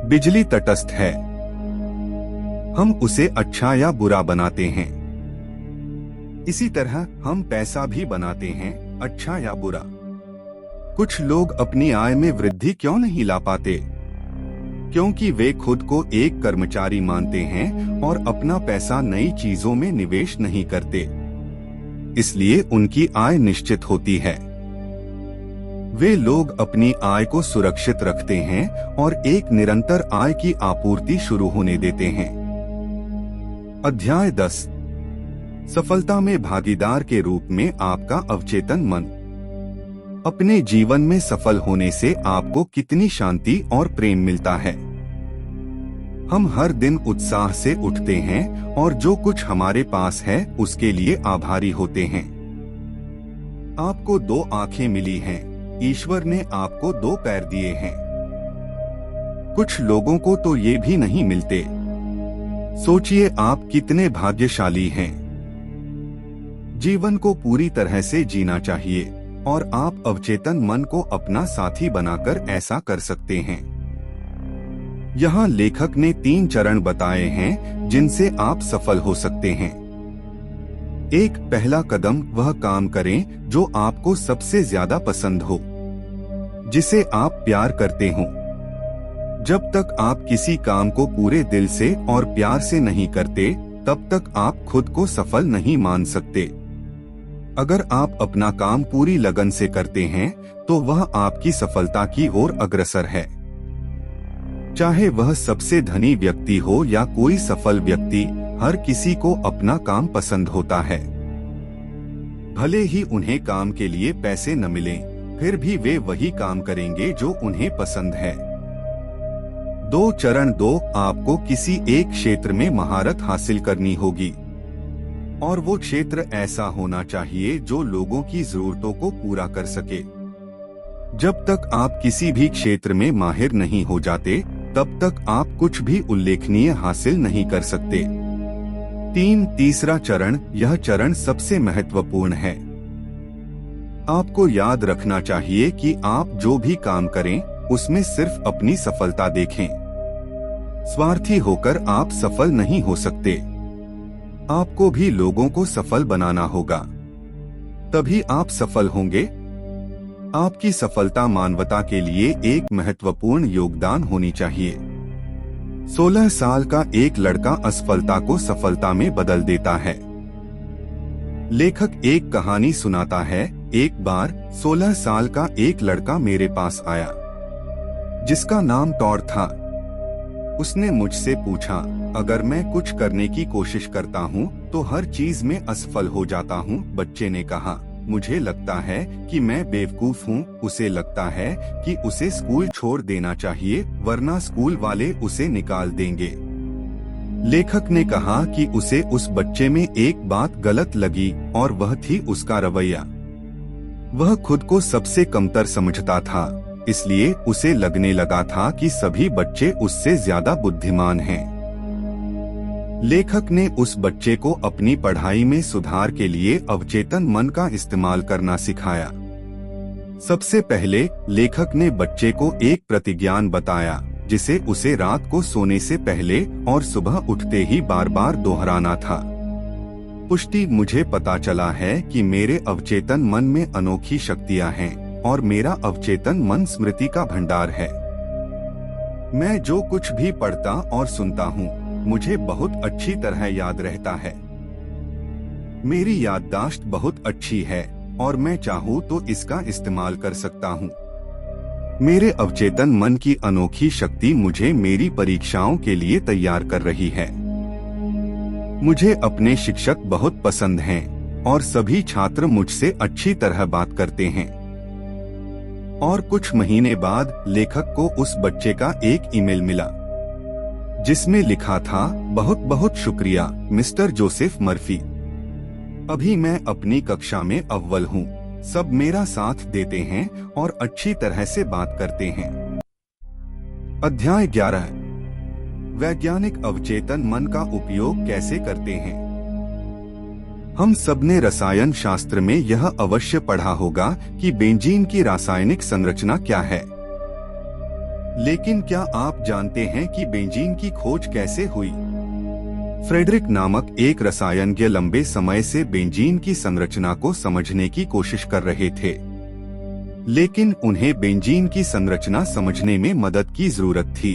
बिजली तटस्थ है, हम उसे अच्छा या बुरा बनाते हैं। इसी तरह हम पैसा भी बनाते हैं, अच्छा या बुरा। कुछ लोग अपनी आय में वृद्धि क्यों नहीं ला पाते? क्योंकि वे खुद को एक कर्मचारी मानते हैं और अपना पैसा नई चीजों में निवेश नहीं करते। इसलिए उनकी आय निश्चित होती है। वे लोग अपनी आय को सुरक्षित रखते हैं और एक निरंतर आय की आपूर्ति शुरू होने देते हैं। अध्याय 10, सफलता में भागीदार के रूप में आपका अवचेतन मन। अपने जीवन में सफल होने से आपको कितनी शांति और प्रेम मिलता है। हम हर दिन उत्साह से उठते हैं और जो कुछ हमारे पास है उसके लिए आभारी होते हैं। आपको 2 आंखें मिली हैं, ईश्वर ने आपको 2 पैर दिए हैं। कुछ लोगों को तो ये भी नहीं मिलते। सोचिए आप कितने भाग्यशाली हैं। जीवन को पूरी तरह से जीना चाहिए और आप अवचेतन मन को अपना साथी बनाकर ऐसा कर सकते हैं। यहाँ लेखक ने 3 चरण बताए हैं जिनसे आप सफल हो सकते हैं। 1, पहला कदम वह काम करें जो आपको सबसे ज्यादा पसंद हो, जिसे आप प्यार करते हो। जब तक आप किसी काम को पूरे दिल से और प्यार से नहीं करते, तब तक आप खुद को सफल नहीं मान सकते। अगर आप अपना काम पूरी लगन से करते हैं, तो वह आपकी सफलता की ओर अग्रसर है। चाहे वह सबसे धनी व्यक्ति हो या कोई सफल व्यक्ति, हर किसी को अपना काम पसंद होता है। भले ही उन्हें काम के लिए पैसे न मिलें, फिर भी वे वही काम करेंगे जो उन्हें पसंद है। 2 चरण 2, आपको किसी एक क्षेत्र में महारत हासिल करनी होगी और वो क्षेत्र ऐसा होना चाहिए जो लोगों की जरूरतों को पूरा कर सके। जब तक आप किसी भी क्षेत्र में माहिर नहीं हो जाते, तब तक आप कुछ भी उल्लेखनीय हासिल नहीं कर सकते। 3, तीसरा चरण, यह चरण सबसे महत्वपूर्ण है। आपको याद रखना चाहिए कि आप जो भी काम करें, उसमें सिर्फ अपनी सफलता देखें। स्वार्थी होकर आप सफल नहीं हो सकते। आपको भी लोगों को सफल बनाना होगा, तभी आप सफल होंगे। आपकी सफलता मानवता के लिए एक महत्वपूर्ण योगदान होनी चाहिए। 16 साल का एक लड़का असफलता को सफलता में बदल देता है। लेखक एक कहानी सुनाता है। एक बार 16 साल का एक लड़का मेरे पास आया, जिसका नाम टॉड था। उसने मुझसे पूछा, अगर मैं कुछ करने की कोशिश करता हूँ तो हर चीज में असफल हो जाता हूँ। बच्चे ने कहा, मुझे लगता है कि मैं बेवकूफ हूँ। उसे लगता है कि उसे स्कूल छोड़ देना चाहिए, वरना स्कूल वाले उसे निकाल देंगे। लेखक ने कहा कि उसे उस बच्चे में एक बात गलत लगी और वह थी उसका रवैया। वह खुद को सबसे कमतर समझता था, इसलिए उसे लगने लगा था कि सभी बच्चे उससे ज्यादा बुद्धिमान हैं। लेखक ने उस बच्चे को अपनी पढ़ाई में सुधार के लिए अवचेतन मन का इस्तेमाल करना सिखाया। सबसे पहले लेखक ने बच्चे को एक प्रतिज्ञान बताया, जिसे उसे रात को सोने से पहले और सुबह उठते ही बार बार दोहराना था। पुष्टि, मुझे पता चला है कि मेरे अवचेतन मन में अनोखी शक्तियां हैं और मेरा अवचेतन मन स्मृति का भंडार है। मैं जो कुछ भी पढ़ता और सुनता हूँ, मुझे बहुत अच्छी तरह याद रहता है। मेरी याददाश्त बहुत अच्छी है और मैं चाहूँ तो इसका इस्तेमाल कर सकता हूँ। मेरे अवचेतन मन की अनोखी शक्ति मुझे मेरी परीक्षाओं के लिए तैयार कर रही है। मुझे अपने शिक्षक बहुत पसंद हैं और सभी छात्र मुझसे अच्छी तरह बात करते हैं। और कुछ महीने बाद लेखक को उस बच्चे का एक ईमेल मिला, जिसमें लिखा था, बहुत बहुत शुक्रिया मिस्टर जोसेफ मर्फी। अभी मैं अपनी कक्षा में अव्वल हूँ। सब मेरा साथ देते हैं और अच्छी तरह से बात करते हैं। अध्याय 11, वैज्ञानिक अवचेतन मन का उपयोग कैसे करते हैं। हम सबने रसायन शास्त्र में यह अवश्य पढ़ा होगा कि बेंजीन की रासायनिक संरचना क्या है। लेकिन क्या आप जानते हैं कि बेंजीन की खोज कैसे हुई? फ्रेडरिक नामक एक रसायनज्ञ लंबे समय से बेंजीन की संरचना को समझने की कोशिश कर रहे थे, लेकिन उन्हें बेंजीन की संरचना समझने में मदद की जरूरत थी।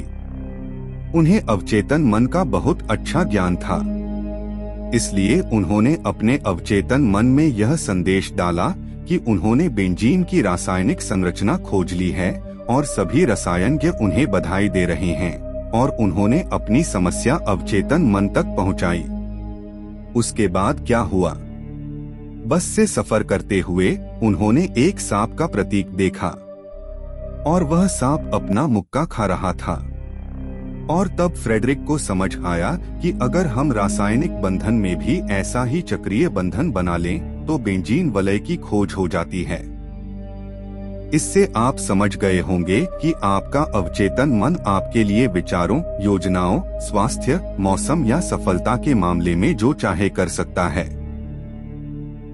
उन्हें अवचेतन मन का बहुत अच्छा ज्ञान था, इसलिए उन्होंने अपने अवचेतन मन में यह संदेश डाला कि उन्होंने बेंजीन की रासायनिक संरचना खोज ली है और सभी रसायनज्ञ उन्हें बधाई दे रहे हैं, और उन्होंने अपनी समस्या अवचेतन मन तक पहुंचाई। उसके बाद क्या हुआ? बस से सफर करते हुए उन्होंने एक सांप का प्रतीक देखा और वह सांप अपना मुक्का खा रहा था। और तब फ्रेडरिक को समझ आया कि अगर हम रासायनिक बंधन में भी ऐसा ही चक्रीय बंधन बना लें, तो बेंजीन वलय की खोज हो जाती है। इससे आप समझ गए होंगे कि आपका अवचेतन मन आपके लिए विचारों, योजनाओं, स्वास्थ्य, मौसम या सफलता के मामले में जो चाहे कर सकता है।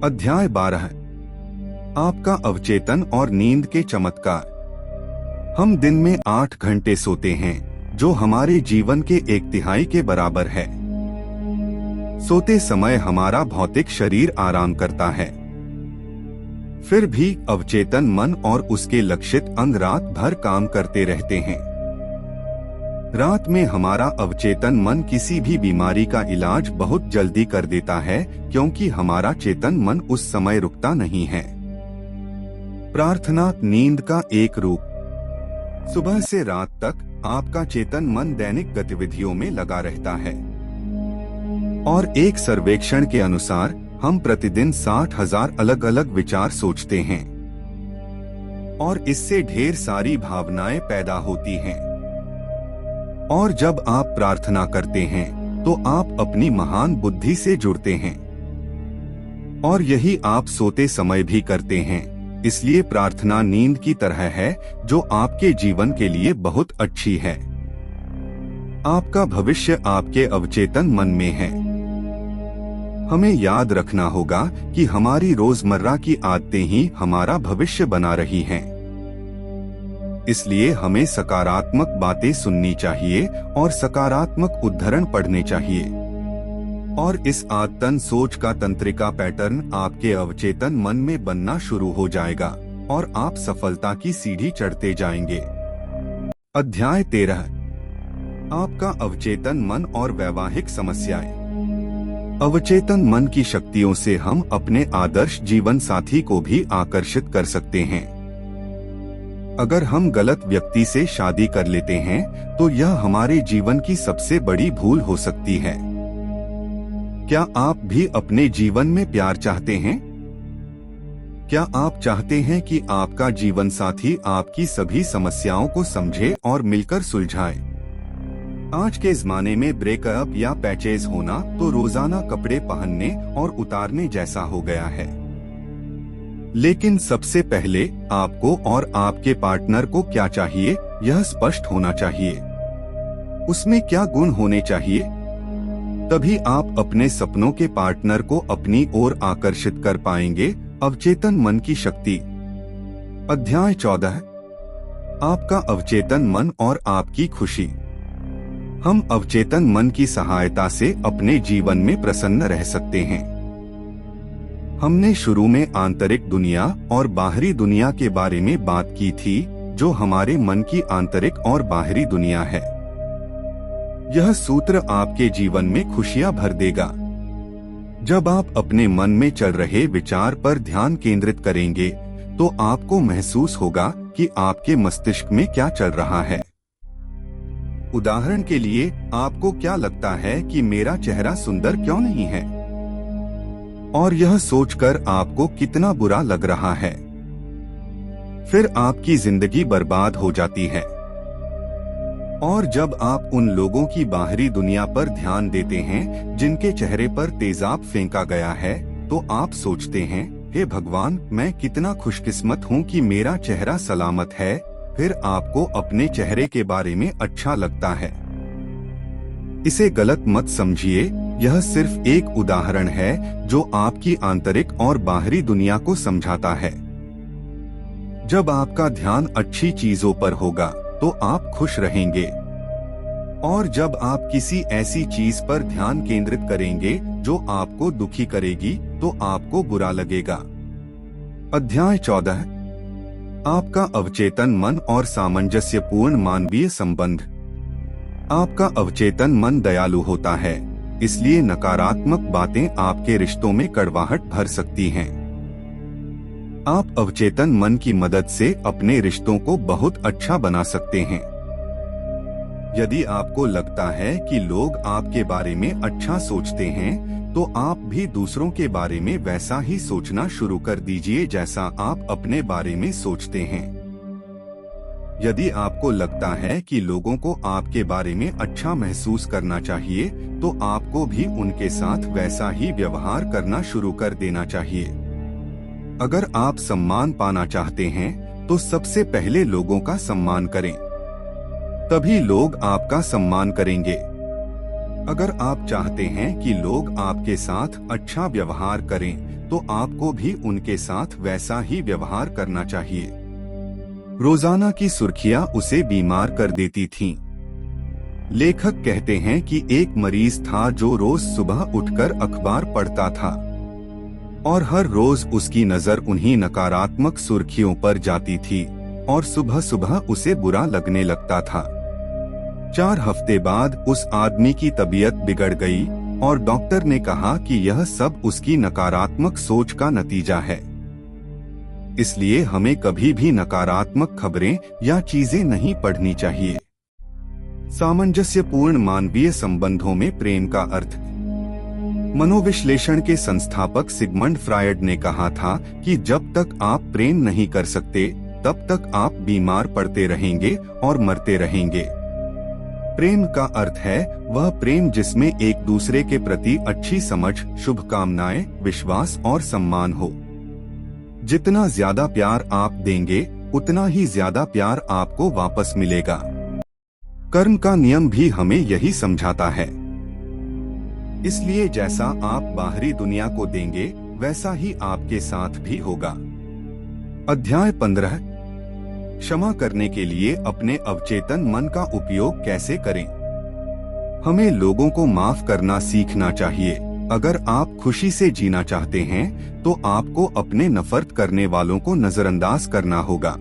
अध्याय 12, आपका अवचेतन और नींद के चमत्कार। हम दिन में 8 घंटे सोते हैं, जो हमारे जीवन के 1/3 के बराबर है। सोते समय हमारा भौतिक शरीर आराम करता है, फिर भी अवचेतन मन और उसके लक्षित अंग रात भर काम करते रहते हैं। रात में हमारा अवचेतन मन किसी भी बीमारी का इलाज बहुत जल्दी कर देता है, क्योंकि हमारा चेतन मन उस समय रुकता नहीं है। प्रार्थना नींद का एक रूप। सुबह से रात तक आपका चेतन मन दैनिक गतिविधियों में लगा रहता है, और एक सर्वेक्षण के अनुसार हम प्रतिदिन 60,000 अलग अलग विचार सोचते हैं, और इससे ढेर सारी भावनाएं पैदा होती हैं। और जब आप प्रार्थना करते हैं तो आप अपनी महान बुद्धि से जुड़ते हैं, और यही आप सोते समय भी करते हैं। इसलिए प्रार्थना नींद की तरह है जो आपके जीवन के लिए बहुत अच्छी है। आपका भविष्य आपके अवचेतन मन में है। हमें याद रखना होगा कि हमारी रोजमर्रा की आदतें ही हमारा भविष्य बना रही हैं। इसलिए हमें सकारात्मक बातें सुननी चाहिए और सकारात्मक उद्धरण पढ़ने चाहिए, और इस आदतन सोच का तंत्रिका पैटर्न आपके अवचेतन मन में बनना शुरू हो जाएगा और आप सफलता की सीढ़ी चढ़ते जाएंगे। अध्याय 13। आपका अवचेतन मन और वैवाहिक समस्याएं। अवचेतन मन की शक्तियों से हम अपने आदर्श जीवन साथी को भी आकर्षित कर सकते हैं। अगर हम गलत व्यक्ति से शादी कर लेते हैं तो यह हमारे जीवन की सबसे बड़ी भूल हो सकती है। क्या आप भी अपने जीवन में प्यार चाहते हैं? क्या आप चाहते हैं कि आपका जीवन साथी आपकी सभी समस्याओं को समझे और मिलकर सुलझाए? आज के जमाने में ब्रेकअप या पैचेज होना तो रोजाना कपड़े पहनने और उतारने जैसा हो गया है। लेकिन सबसे पहले आपको और आपके पार्टनर को क्या चाहिए यह स्पष्ट होना चाहिए। उसमें क्या गुण होने चाहिए? तभी आप अपने सपनों के पार्टनर को अपनी ओर आकर्षित कर पाएंगे। अवचेतन मन की शक्ति। अध्याय 14। आपका अवचेतन मन और आपकी खुशी। हम अवचेतन मन की सहायता से अपने जीवन में प्रसन्न रह सकते हैं। हमने शुरू में आंतरिक दुनिया और बाहरी दुनिया के बारे में बात की थी, जो हमारे मन की आंतरिक और बाहरी दुनिया है। यह सूत्र आपके जीवन में खुशियां भर देगा। जब आप अपने मन में चल रहे विचार पर ध्यान केंद्रित करेंगे तो आपको महसूस होगा कि आपके मस्तिष्क में क्या चल रहा है। उदाहरण के लिए, आपको क्या लगता है कि मेरा चेहरा सुंदर क्यों नहीं है? और यह सोचकर आपको कितना बुरा लग रहा है। फिर आपकी जिंदगी बर्बाद हो जाती है। और जब आप उन लोगों की बाहरी दुनिया पर ध्यान देते हैं जिनके चेहरे पर तेजाब फेंका गया है, तो आप सोचते हैं, हे भगवान, मैं कितना खुशकिस्मत हूँ कि मेरा चेहरा सलामत है। फिर आपको अपने चेहरे के बारे में अच्छा लगता है। इसे गलत मत समझिए, यह सिर्फ एक उदाहरण है जो आपकी आंतरिक और बाहरी दुनिया को समझाता है। जब आपका ध्यान अच्छी चीजों पर होगा तो आप खुश रहेंगे, और जब आप किसी ऐसी चीज पर ध्यान केंद्रित करेंगे जो आपको दुखी करेगी तो आपको बुरा लगेगा। अध्याय 14। आपका अवचेतन मन और सामंजस्यपूर्ण मानवीय संबंध। आपका अवचेतन मन दयालु होता है, इसलिए नकारात्मक बातें आपके रिश्तों में कड़वाहट भर सकती हैं। आप अवचेतन मन की मदद से अपने रिश्तों को बहुत अच्छा बना सकते हैं। यदि आपको लगता है कि लोग आपके बारे में अच्छा सोचते हैं, तो आप भी दूसरों के बारे में वैसा ही सोचना शुरू कर दीजिए जैसा आप अपने बारे में सोचते हैं। यदि आपको लगता है कि लोगों को आपके बारे में अच्छा महसूस करना चाहिए, तो आपको भी उनके साथ वैसा ही व्यवहार करना शुरू कर देना चाहिए। अगर आप सम्मान पाना चाहते हैं, तो सबसे पहले लोगों का सम्मान करें, तभी लोग आपका सम्मान करेंगे। अगर आप चाहते हैं कि लोग आपके साथ अच्छा व्यवहार करें, तो आपको भी उनके साथ वैसा ही व्यवहार करना चाहिए। रोजाना की सुर्खियां उसे बीमार कर देती थीं। लेखक कहते हैं कि एक मरीज था जो रोज सुबह उठकर अखबार पढ़ता था, और हर रोज उसकी नजर उन्हीं नकारात्मक सुर्खियों पर जाती थी, और सुबह सुबह उसे बुरा लगने लगता था। 4 हफ्ते बाद उस आदमी की तबीयत बिगड़ गई और डॉक्टर ने कहा कि यह सब उसकी नकारात्मक सोच का नतीजा है। इसलिए हमें कभी भी नकारात्मक खबरें या चीजें नहीं पढ़नी चाहिए। सामंजस्यपूर्ण मानवीय संबंधों में प्रेम का अर्थ। मनोविश्लेषण के संस्थापक सिगमंड फ्रायड ने कहा था कि जब तक आप प्रेम नहीं कर सकते तब तक आप बीमार पड़ते रहेंगे और मरते रहेंगे। प्रेम का अर्थ है वह प्रेम जिसमें एक दूसरे के प्रति अच्छी समझ, शुभकामनाएं, विश्वास और सम्मान हो। जितना ज्यादा प्यार आप देंगे उतना ही ज्यादा प्यार आपको वापस मिलेगा। कर्म का नियम भी हमें यही समझाता है। इसलिए जैसा आप बाहरी दुनिया को देंगे वैसा ही आपके साथ भी होगा। अध्याय 15। क्षमा करने के लिए अपने अवचेतन मन का उपयोग कैसे करें। हमें लोगों को माफ करना सीखना चाहिए। अगर आप खुशी से जीना चाहते हैं तो आपको अपने नफरत करने वालों को नजरअंदाज करना होगा,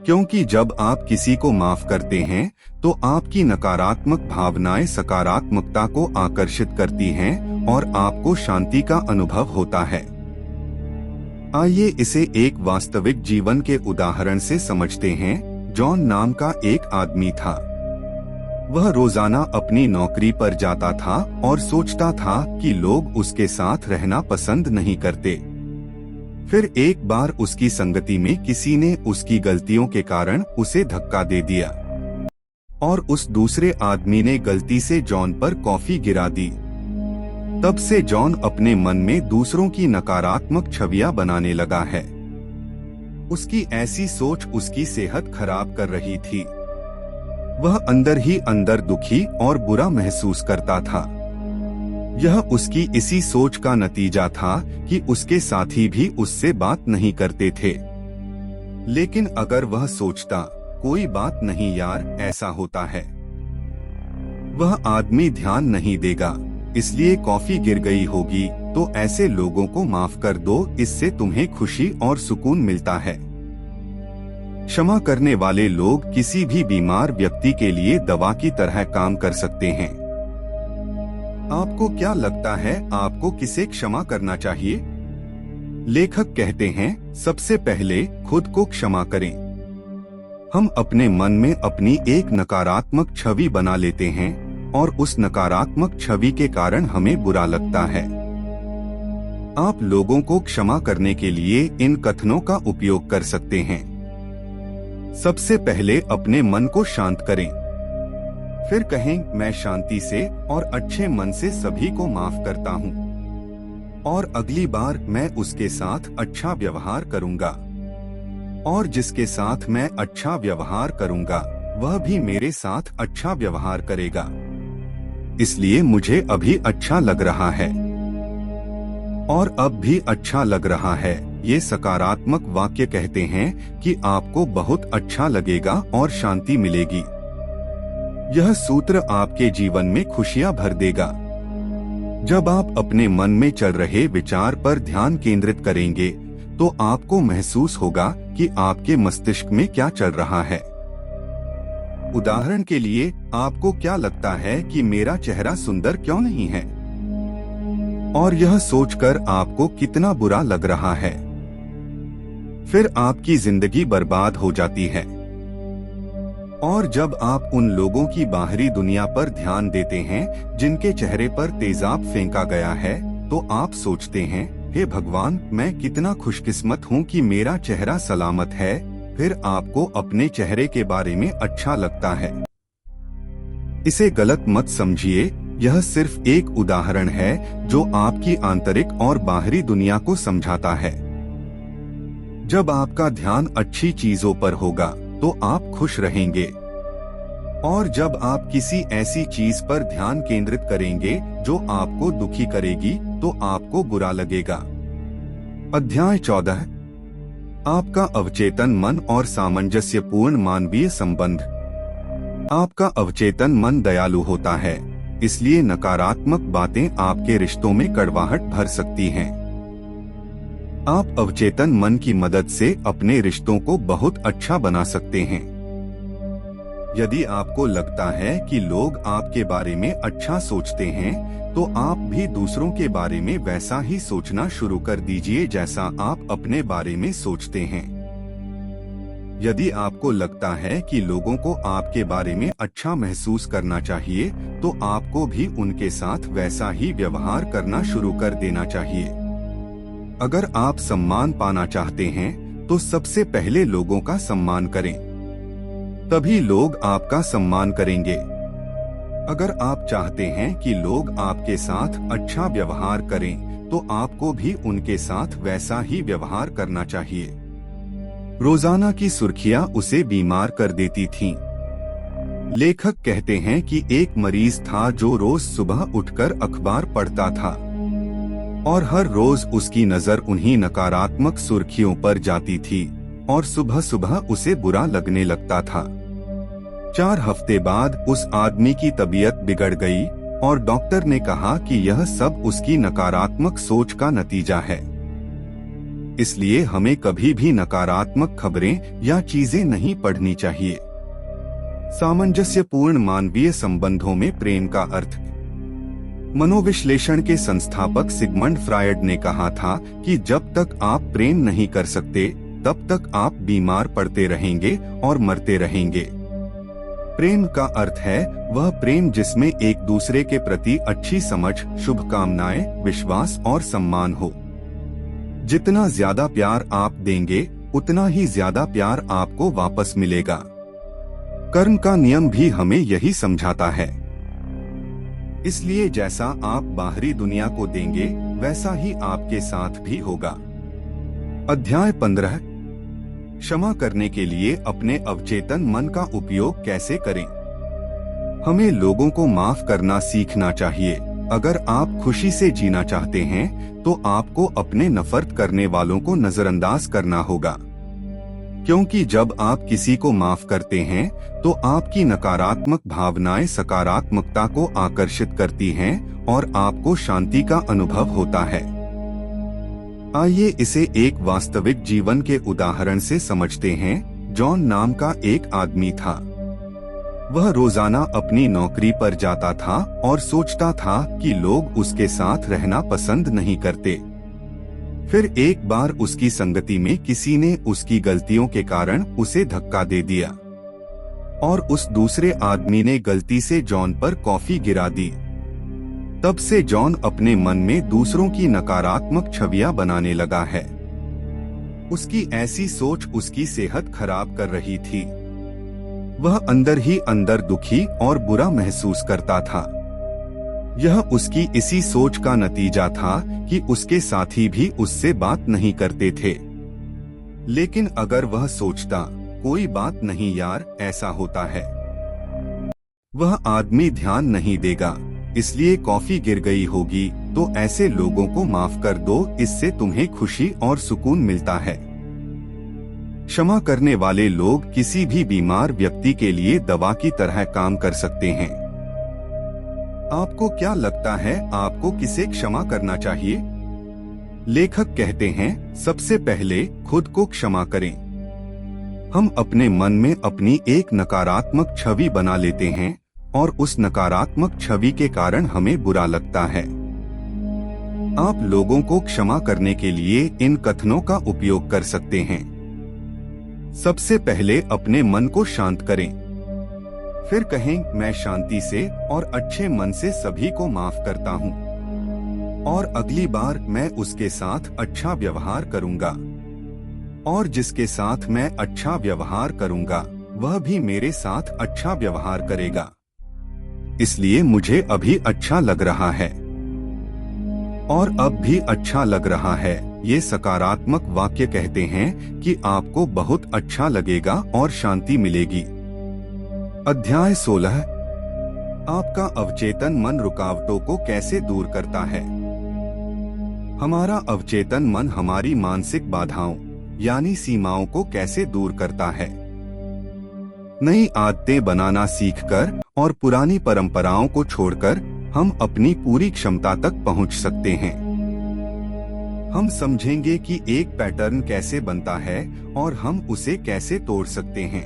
क्योंकि जब आप किसी को माफ करते हैं तो आपकी नकारात्मक भावनाएं सकारात्मकता को आकर्षित करती हैं और आपको शांति का अनुभव होता है। आइए इसे एक वास्तविक जीवन के उदाहरण से समझते हैं। जॉन नाम का एक आदमी था। वह रोजाना अपनी नौकरी पर जाता था और सोचता था कि लोग उसके साथ रहना पसंद नहीं करते। फिर एक बार उसकी संगति में किसी ने उसकी गलतियों के कारण उसे धक्का दे दिया और उस दूसरे आदमी ने गलती से जॉन पर कॉफी गिरा दी। तब से जॉन अपने मन में दूसरों की नकारात्मक छवियां बनाने लगा है। उसकी ऐसी सोच उसकी सेहत खराब कर रही थी। वह अंदर ही अंदर दुखी और बुरा महसूस करता था। यह उसकी इसी सोच का नतीजा था कि उसके साथी भी उससे बात नहीं करते थे। लेकिन अगर वह सोचता, कोई बात नहीं यार, ऐसा होता है, वह आदमी ध्यान नहीं देगा, इसलिए कॉफी गिर गई होगी, तो ऐसे लोगों को माफ कर दो, इससे तुम्हें खुशी और सुकून मिलता है। क्षमा करने वाले लोग किसी भी बीमार व्यक्ति के लिए दवा की तरह काम कर सकते हैं। आपको क्या लगता है आपको किसे क्षमा करना चाहिए? लेखक कहते हैं, सबसे पहले खुद को क्षमा करें। हम अपने मन में अपनी एक नकारात्मक छवि बना लेते हैं और उस नकारात्मक छवि के कारण हमें बुरा लगता है। आप लोगों को क्षमा करने के लिए इन कथनों का उपयोग कर सकते हैं। सबसे पहले अपने मन को शांत करें। फिर कहें, मैं शांति से और अच्छे मन से सभी को माफ करता हूँ और अगली बार मैं उसके साथ अच्छा व्यवहार करूँगा और जिसके साथ मैं अच्छा व्यवहार करूँगा वह भी मेरे साथ अच्छा व्यवहार करेगा। इसलिए मुझे अभी अच्छा लग रहा है और अब भी अच्छा लग रहा है। ये सकारात्मक वाक्य कहते हैं कि आपको बहुत अच्छा लगेगा और शांति मिलेगी। यह सूत्र आपके जीवन में खुशियां भर देगा। जब आप अपने मन में चल रहे विचार पर ध्यान केंद्रित करेंगे तो आपको महसूस होगा कि आपके मस्तिष्क में क्या चल रहा है। उदाहरण के लिए, आपको क्या लगता है कि मेरा चेहरा सुंदर क्यों नहीं है? और यह सोचकर आपको कितना बुरा लग रहा है। फिर आपकी जिंदगी बर्बाद हो जाती है। और जब आप उन लोगों की बाहरी दुनिया पर ध्यान देते हैं जिनके चेहरे पर तेजाब फेंका गया है, तो आप सोचते हैं, हे भगवान, मैं कितना खुशकिस्मत हूँ कि मेरा चेहरा सलामत है। फिर आपको अपने चेहरे के बारे में अच्छा लगता है। इसे गलत मत समझिए, यह सिर्फ एक उदाहरण है जो आपकी आंतरिक और बाहरी दुनिया को समझाता है। जब आपका ध्यान अच्छी चीजों पर होगा तो आप खुश रहेंगे, और जब आप किसी ऐसी चीज पर ध्यान केंद्रित करेंगे जो आपको दुखी करेगी तो आपको बुरा लगेगा। अध्याय 14। आपका अवचेतन मन और सामंजस्यपूर्ण मानवीय संबंध। आपका अवचेतन मन दयालु होता है, इसलिए नकारात्मक बातें आपके रिश्तों में कड़वाहट भर सकती हैं। आप अवचेतन मन की मदद से अपने रिश्तों को बहुत अच्छा बना सकते हैं। यदि आपको लगता है कि लोग आपके बारे में अच्छा सोचते हैं, तो आप भी दूसरों के बारे में वैसा ही सोचना शुरू कर दीजिए जैसा आप अपने बारे में सोचते हैं। यदि आपको लगता है कि लोगों को आपके बारे में अच्छा महसूस करना चाहिए, तो आपको भी उनके साथ वैसा ही व्यवहार करना शुरू कर देना चाहिए। अगर आप सम्मान पाना चाहते हैं, तो सबसे पहले लोगों का सम्मान करें, तभी लोग आपका सम्मान करेंगे। अगर आप चाहते हैं कि लोग आपके साथ अच्छा व्यवहार करें, तो आपको भी उनके साथ वैसा ही व्यवहार करना चाहिए। रोजाना की सुर्खियां उसे बीमार कर देती थीं। लेखक कहते हैं कि एक मरीज था जो रोज सुबह उठकर अखबार पढ़ता था और हर रोज उसकी नजर उन्हीं नकारात्मक सुर्खियों पर जाती थी और सुबह सुबह उसे बुरा लगने लगता था। 4 हफ्ते बाद उस आदमी की तबीयत बिगड़ गई और डॉक्टर ने कहा कि यह सब उसकी नकारात्मक सोच का नतीजा है। इसलिए हमें कभी भी नकारात्मक खबरें या चीजें नहीं पढ़नी चाहिए। सामंजस्यपूर्ण मानवीय संबंधों में प्रेम का अर्थ। मनोविश्लेषण के संस्थापक सिगमंड फ्रायड ने कहा था कि जब तक आप प्रेम नहीं कर सकते, तब तक आप बीमार पड़ते रहेंगे और मरते रहेंगे। प्रेम का अर्थ है वह प्रेम जिसमें एक दूसरे के प्रति अच्छी समझ, शुभकामनाएं, विश्वास और सम्मान हो। जितना ज्यादा प्यार आप देंगे, उतना ही ज्यादा प्यार आपको वापस मिलेगा। कर्म का नियम भी हमें यही समझाता है। इसलिए जैसा आप बाहरी दुनिया को देंगे, वैसा ही आपके साथ भी होगा। अध्याय 15। क्षमा करने के लिए अपने अवचेतन मन का उपयोग कैसे करें। हमें लोगों को माफ करना सीखना चाहिए। अगर आप खुशी से जीना चाहते हैं, तो आपको अपने नफरत करने वालों को नजरअंदाज करना होगा, क्योंकि जब आप किसी को माफ करते हैं, तो आपकी नकारात्मक भावनाएं सकारात्मकता को आकर्षित करती हैं और आपको शांति का अनुभव होता है। आइए इसे एक वास्तविक जीवन के उदाहरण से समझते हैं। जॉन नाम का एक आदमी था। वह रोजाना अपनी नौकरी पर जाता था और सोचता था कि लोग उसके साथ रहना पसंद नहीं करते। फिर एक बार उसकी संगति में किसी ने उसकी गलतियों के कारण उसे धक्का दे दिया और उस दूसरे आदमी ने गलती से जॉन पर कॉफी गिरा दी। तब से जॉन अपने मन में दूसरों की नकारात्मक छवियां बनाने लगा है। उसकी ऐसी सोच उसकी सेहत खराब कर रही थी। वह अंदर ही अंदर दुखी और बुरा महसूस करता था। यह उसकी इसी सोच का नतीजा था कि उसके साथी भी उससे बात नहीं करते थे। लेकिन अगर वह सोचता, कोई बात नहीं यार, ऐसा होता है, वह आदमी ध्यान नहीं देगा, इसलिए कॉफी गिर गई होगी, तो ऐसे लोगों को माफ कर दो, इससे तुम्हें खुशी और सुकून मिलता है। क्षमा करने वाले लोग किसी भी बीमार व्यक्ति के लिए दवा की तरह काम कर सकते हैं। आपको क्या लगता है, आपको किसे क्षमा करना चाहिए? लेखक कहते हैं, सबसे पहले खुद को क्षमा करें। हम अपने मन में अपनी एक नकारात्मक छवि बना लेते हैं और उस नकारात्मक छवि के कारण हमें बुरा लगता है। आप लोगों को क्षमा करने के लिए इन कथनों का उपयोग कर सकते हैं। सबसे पहले अपने मन को शांत करें। फिर कहें, मैं शांति से और अच्छे मन से सभी को माफ करता हूँ और अगली बार मैं उसके साथ अच्छा व्यवहार करूँगा और जिसके साथ मैं अच्छा व्यवहार करूँगा, वह भी मेरे साथ अच्छा व्यवहार करेगा। इसलिए मुझे अभी अच्छा लग रहा है और अब भी अच्छा लग रहा है। ये सकारात्मक वाक्य कहते हैं कि आपको बहुत अच्छा लगेगा और शांति मिलेगी। अध्याय 16। आपका अवचेतन मन रुकावटों को कैसे दूर करता है। हमारा अवचेतन मन हमारी मानसिक बाधाओं यानी सीमाओं को कैसे दूर करता है। नई आदतें बनाना सीखकर और पुरानी परंपराओं को छोड़कर हम अपनी पूरी क्षमता तक पहुंच सकते हैं। हम समझेंगे कि एक पैटर्न कैसे बनता है और हम उसे कैसे तोड़ सकते हैं।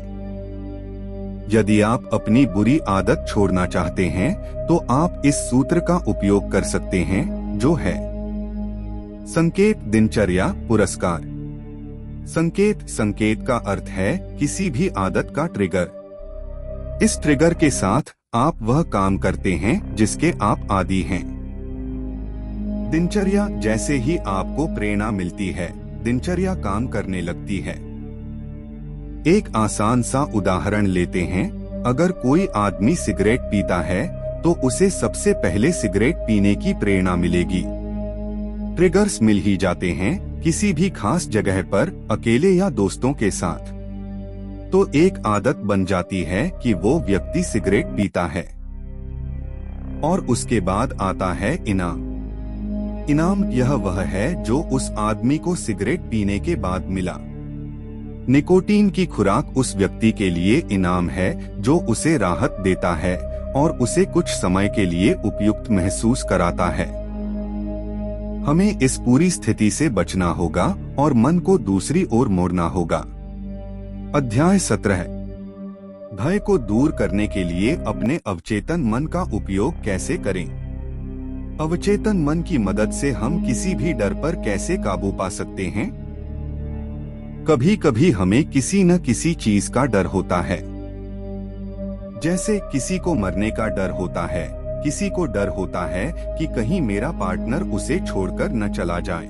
यदि आप अपनी बुरी आदत छोड़ना चाहते हैं तो आप इस सूत्र का उपयोग कर सकते हैं, जो है संकेत दिनचर्या पुरस्कार। संकेत का अर्थ है किसी भी आदत का ट्रिगर। इस ट्रिगर के साथ आप वह काम करते हैं जिसके आप आदी हैं। दिनचर्या, जैसे ही आपको प्रेरणा मिलती है दिनचर्या काम करने लगती है। एक आसान सा उदाहरण लेते हैं। अगर कोई आदमी सिगरेट पीता है तो उसे सबसे पहले सिगरेट पीने की प्रेरणा मिलेगी। ट्रिगर्स मिल ही जाते हैं किसी भी खास जगह पर, अकेले या दोस्तों के साथ। तो एक आदत बन जाती है कि वो व्यक्ति सिगरेट पीता है। और उसके बाद आता है इनाम। इनाम यह वह है जो उस आदमी को सिगरेट पीने के बाद मिला। निकोटीन की खुराक उस व्यक्ति के लिए इनाम है जो उसे राहत देता है और उसे कुछ समय के लिए उपयुक्त महसूस कराता है। हमें इस पूरी स्थिति से बचना होगा और मन को दूसरी ओर मोड़ना होगा। अध्याय 17। भय को दूर करने के लिए अपने अवचेतन मन का उपयोग कैसे करें। अवचेतन मन की मदद से हम किसी भी डर पर कैसे काबू पा सकते हैं। कभी कभी हमें किसी न किसी चीज का डर होता है। जैसे किसी को मरने का डर होता है, किसी को डर होता है कि कहीं मेरा पार्टनर उसे छोड़कर न चला जाए।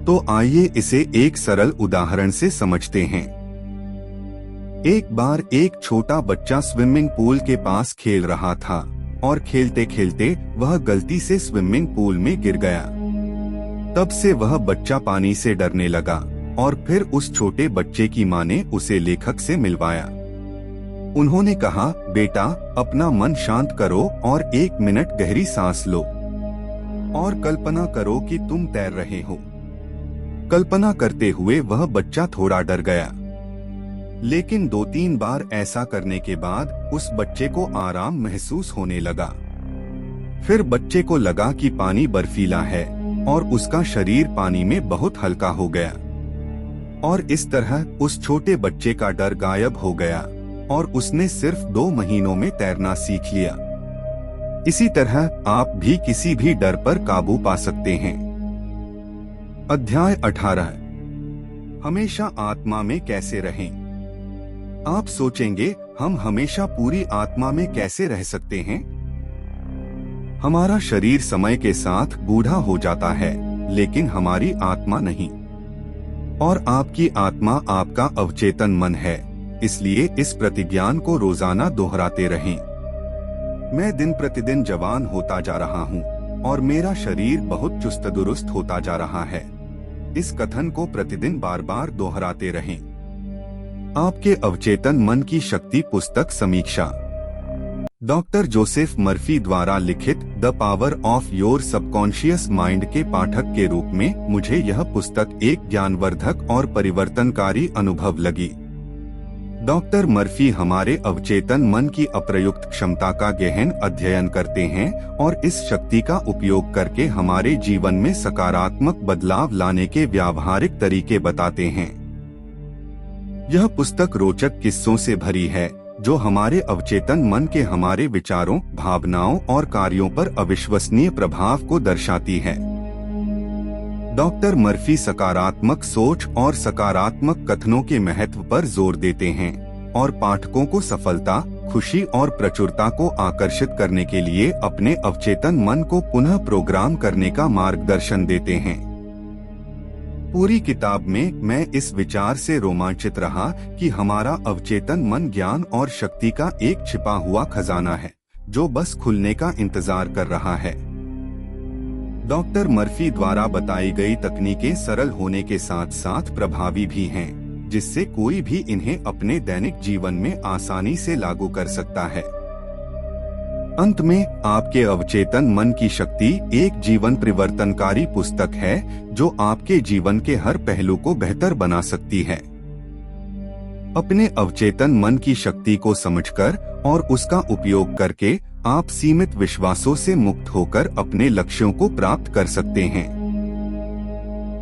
तो आइए इसे एक सरल उदाहरण से समझते हैं। एक बार एक छोटा बच्चा स्विमिंग पूल के पास खेल रहा था और खेलते खेलते वह गलती से स्विमिंग पूल में गिर गया। तब से वह बच्चा पानी से डरने लगा और फिर उस छोटे बच्चे की मां ने उसे लेखक से मिलवाया। उन्होंने कहा, बेटा अपना मन शांत करो और 1 मिनट गहरी सांस लो और कल्पना करो कि तुम तैर रहे हो। कल्पना करते हुए वह बच्चा थोड़ा डर गया, लेकिन 2-3 बार ऐसा करने के बाद उस बच्चे को आराम महसूस होने लगा। फिर बच्चे को लगा कि पानी बर्फीला है और उसका शरीर पानी में बहुत हल्का हो गया। और इस तरह उस छोटे बच्चे का डर गायब हो गया और उसने सिर्फ 2 महीनों में तैरना सीख लिया। इसी तरह आप भी किसी भी डर पर काबू पा सकते हैं। अध्याय 18। हमेशा आत्मा में कैसे रहें। आप सोचेंगे, हम हमेशा पूरी आत्मा में कैसे रह सकते हैं। हमारा शरीर समय के साथ बूढ़ा हो जाता है, लेकिन हमारी आत्मा नहीं। और आपकी आत्मा आपका अवचेतन मन है, इसलिए इस प्रतिज्ञान को रोजाना दोहराते रहें। मैं दिन प्रतिदिन जवान होता जा रहा हूँ और मेरा शरीर बहुत चुस्त दुरुस्त होता जा रहा है। इस कथन को प्रतिदिन बार बार दोहराते रहें। आपके अवचेतन मन की शक्ति पुस्तक समीक्षा। डॉक्टर जोसेफ मर्फी द्वारा लिखित the power of your subconscious mind के पाठक के रूप में मुझे यह पुस्तक एक ज्ञानवर्धक और परिवर्तनकारी अनुभव लगी। डॉक्टर मर्फी हमारे अवचेतन मन की अप्रयुक्त क्षमता का गहन अध्ययन करते हैं और इस शक्ति का उपयोग करके हमारे जीवन में सकारात्मक बदलाव लाने के व्यावहारिक तरीके बताते हैं। यह पुस्तक रोचक किस्सों से भरी है जो हमारे अवचेतन मन के हमारे विचारों, भावनाओं और कार्यों पर अविश्वसनीय प्रभाव को दर्शाती है। डॉक्टर मर्फी सकारात्मक सोच और सकारात्मक कथनों के महत्व पर जोर देते हैं और पाठकों को सफलता, खुशी और प्रचुरता को आकर्षित करने के लिए अपने अवचेतन मन को पुनः प्रोग्राम करने का मार्गदर्शन देते हैं। पूरी किताब में मैं इस विचार से रोमांचित रहा कि हमारा अवचेतन मन ज्ञान और शक्ति का एक छिपा हुआ खजाना है जो बस खुलने का इंतजार कर रहा है। डॉक्टर मर्फी द्वारा बताई गई तकनीकें सरल होने के साथ साथ प्रभावी भी हैं, जिससे कोई भी इन्हें अपने दैनिक जीवन में आसानी से लागू कर सकता है। अंत में आपके अवचेतन मन की शक्ति एक जीवन परिवर्तनकारी पुस्तक है जो आपके जीवन के हर पहलू को बेहतर बना सकती है। अपने अवचेतन मन की शक्ति को समझकर और उसका उपयोग करके आप सीमित विश्वासों से मुक्त होकर अपने लक्ष्यों को प्राप्त कर सकते हैं।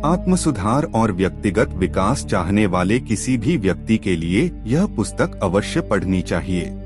आत्मसुधार और व्यक्तिगत विकास चाहने वाले किसी भी व्यक्ति के लिए यह पुस्तक अवश्य पढ़नी चाहिए।